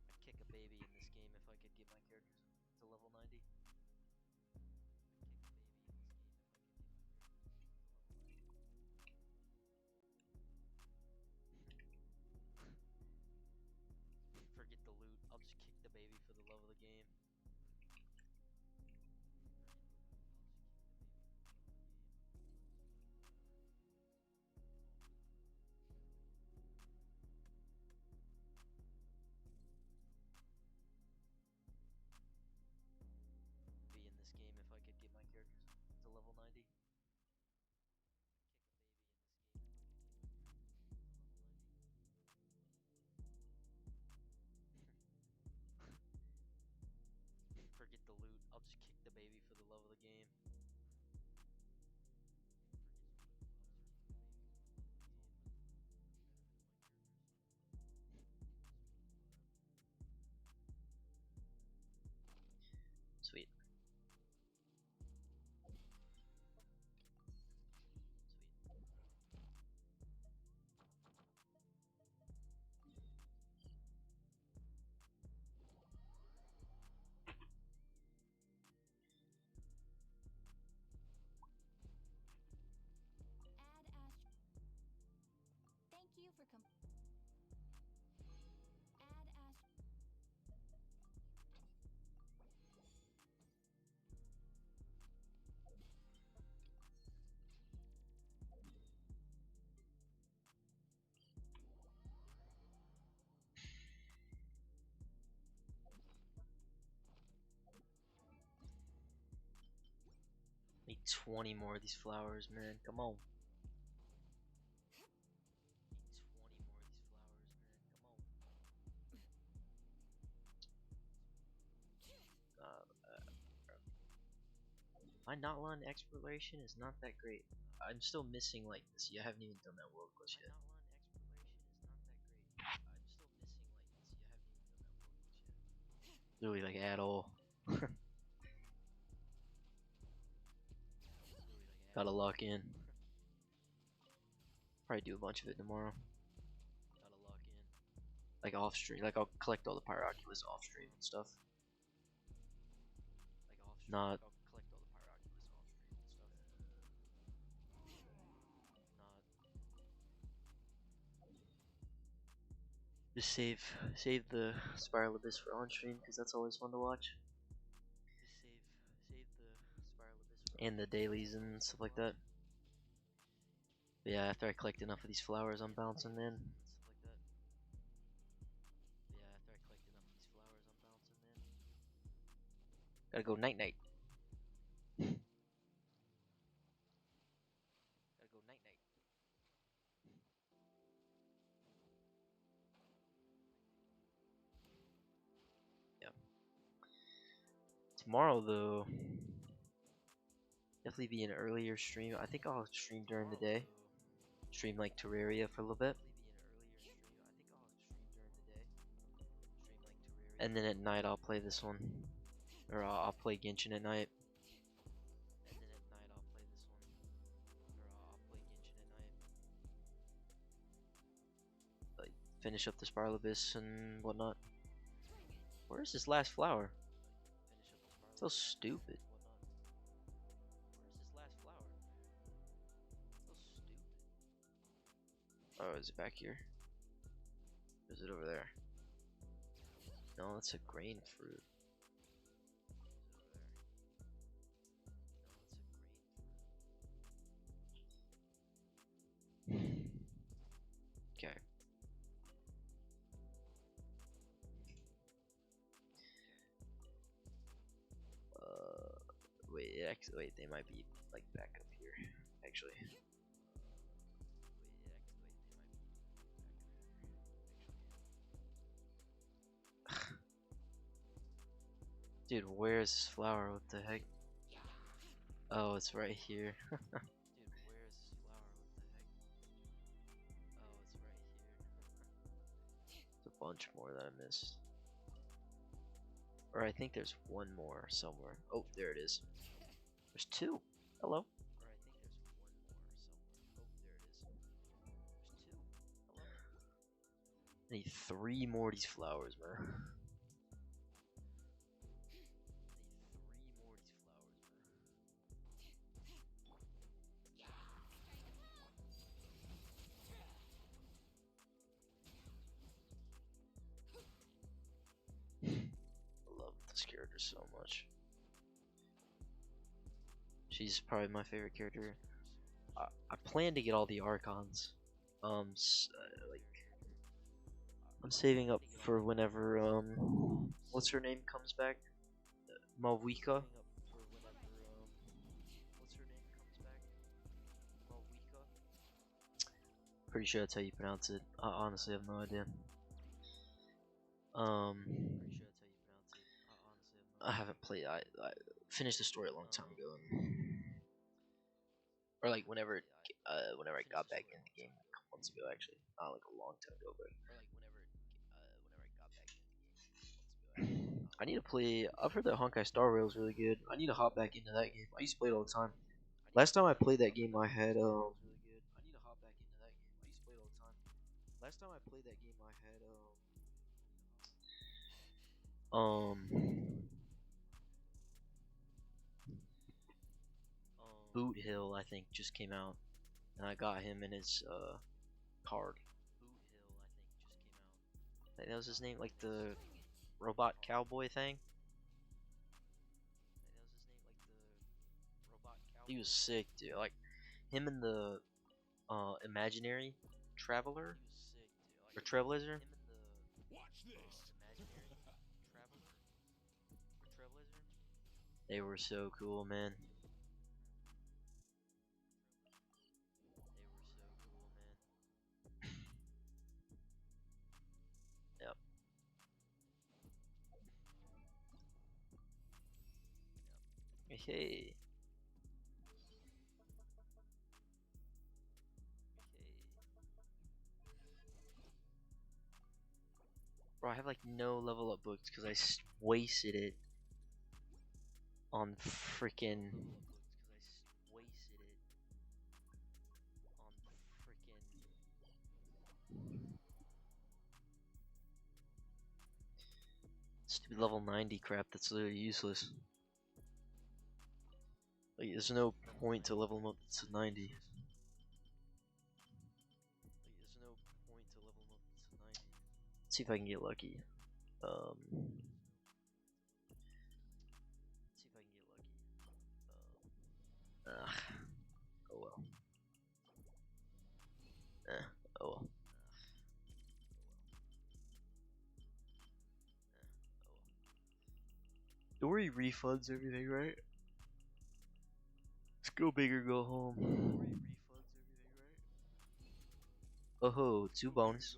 I'd kick a baby in this game if I could get my characters to level 90. Forget the loot. I'll just kick the baby for the love of the game. Be in this game if I could get my characters to level 90. Forget the loot. I'll just kick the baby for the love of the game. Sweet. Add Thank you for Add Need 20 more of these flowers, man. Come on. My Notland exploration is not that great. I'm still missing like this. You haven't even done that world quest yet. Really, like at all. Gotta lock in. Probably do a bunch of it tomorrow. Gotta lock in. Like off stream. Like I'll collect all the Pyroculus off stream and stuff. Not. Just save the Spiral Abyss for on stream because that's always fun to watch. And the dailies and stuff like that. But yeah, after I collect enough of these flowers, I'm bouncing in. Gotta go night night. Gotta go night night. Yeah. Tomorrow though, definitely be an earlier stream. I think I'll stream during the day. Stream like Terraria for a little bit. And then at night I'll play this one. Or I'll play Genshin at night. Like finish up the Spiral Abyss and whatnot. Where's this last flower? So stupid. Oh, is it back here? Or is it over there? No, it's a grain fruit. Okay. Wait, they might be like back up here, actually. Dude, where's this flower? What the heck? Oh, it's right here. Dude, where's this flower? What the heck? Oh, it's right here. There's a bunch more that I missed. Or I think there's one more somewhere. Oh, there it is. There's two. Hello. I need 3 more of these flowers, man. I love this character so much. She's probably my favorite character. I plan to get all the Archons. Like I'm saving up for whenever what's her name comes back? Malvika. Pretty sure that's how you pronounce it. I honestly have no idea. I haven't played. I finished the story a long time ago, or like whenever I got back in the game a couple months ago, actually, not like a long time ago, but I need to play. I've heard that Honkai Star Rail is really good. I need to hop back into that game. I used to play it all the time. Last time I played that game, I had Last time I played that game, I had Boot Hill, I think, just came out, and I got him in his card. I think that was his name, like the robot cowboy thing. He was sick, dude. Like him and the imaginary traveler or trailblazer. Watch this. They were so cool, man. Yep. Hey. Bro, I have like no level up books because I wasted it on freaking. Stupid level 90 crap that's literally useless. Like, there's no point to level them up to 90. Let's see if I can get lucky. Oh well. Oh well. Dory refunds everything, right? Let's go big or go home. Oh ho, 2 bones.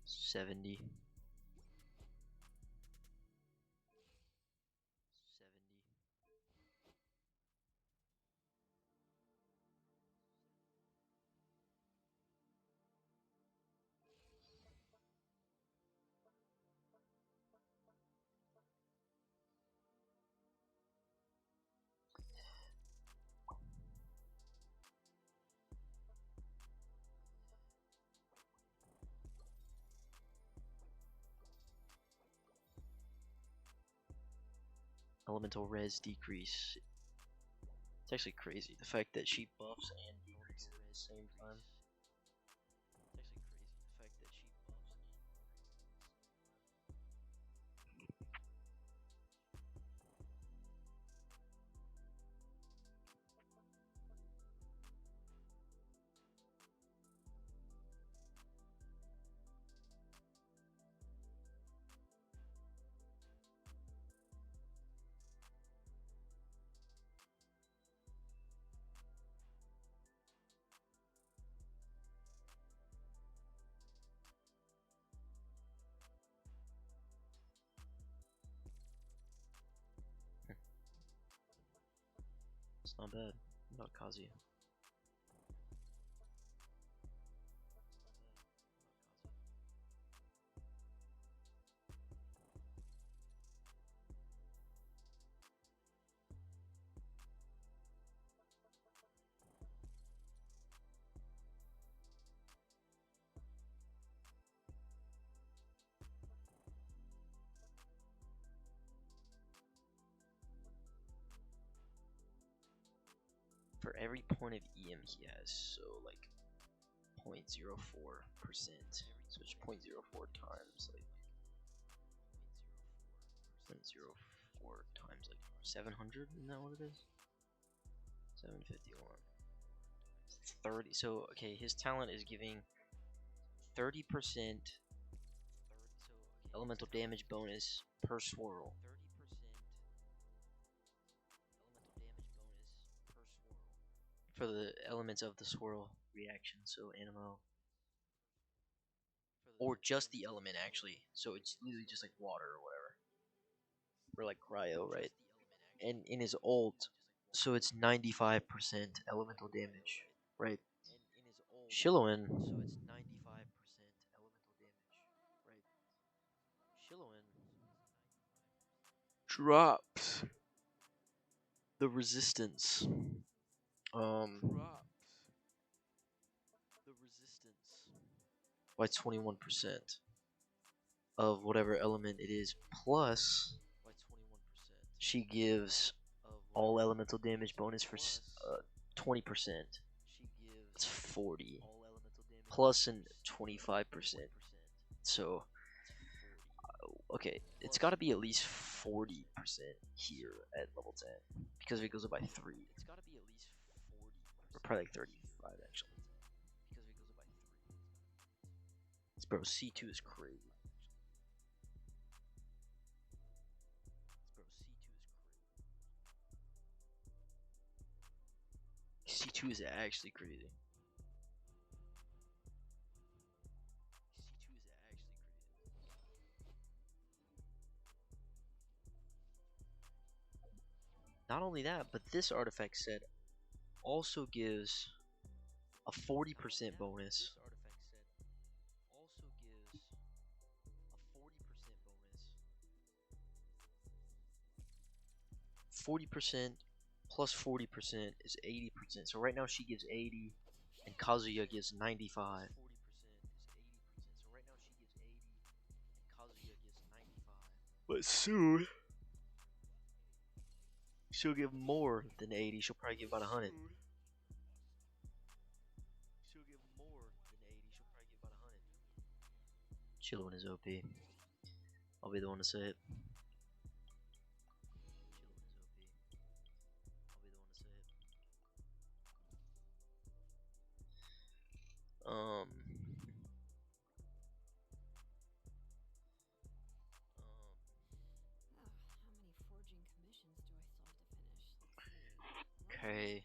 70. elemental res decrease. It's actually crazy. The fact that she buffs and decreases at the same time. It's actually crazy. The fact that she buffs and it's not bad. What about Kazuya? For every point of EM he has, so like 0.04%. So it's 0.04 times like 0.04 times like 700. Isn't that what it is? 751. 30. So okay, his talent is giving 30% elemental damage bonus per swirl. For the elements of the swirl reaction, so Anemo, or just the element actually, so it's literally just like water or whatever, or like cryo, right? And in his ult, so it's 95% elemental damage, right? Shiloin, drops the resistance. By 21% of whatever element it is, plus she gives all elemental damage bonus for 20%. That's 40. Plus an 25%. So, okay, it's got to be at least 40% here at level 10 because if it goes up by 3. Or probably like 35 actually. Bro, C2 is crazy. C2 is actually crazy. Not only that, but this artifact set also gives a 40% bonus. 40% plus 40% is 80%. So right now she gives 80 and Kazuya gives 95. But soon she'll give more than 80. She'll probably give about 100. Chillin' is OP. I'll be the one to say it. Okay.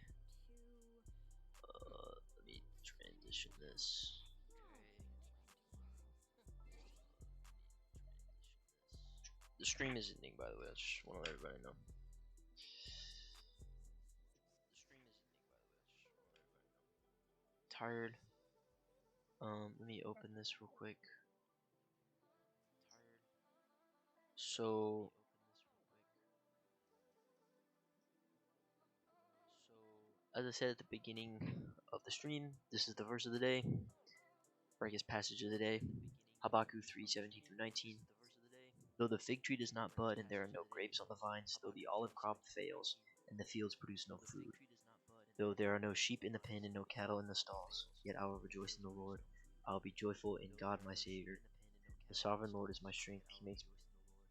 Let me transition this. The stream is ending, by the way. I just want to let everybody know. Tired. Let me open this real quick. So as I said at the beginning of the stream, this is the verse of the day, or I guess passage of the day, Habakkuk 3:17 through 19. Though the fig tree does not bud and there are no grapes on the vines, though the olive crop fails and the fields produce no food, though there are no sheep in the pen and no cattle in the stalls, yet I will rejoice in the Lord. I will be joyful in God my Savior. The sovereign Lord is my strength. He makes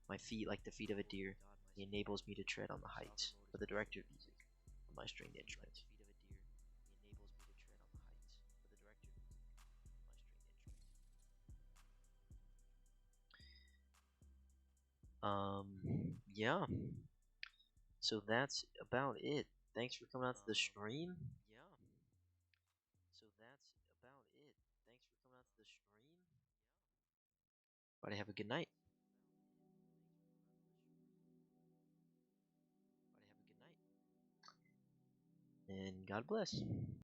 my feet like the feet of a deer. He enables me to tread on the heights. For the director of music on my stringed instrument. Yeah. So that's about it. Thanks for coming out to the stream. Everybody have a good night. And God bless.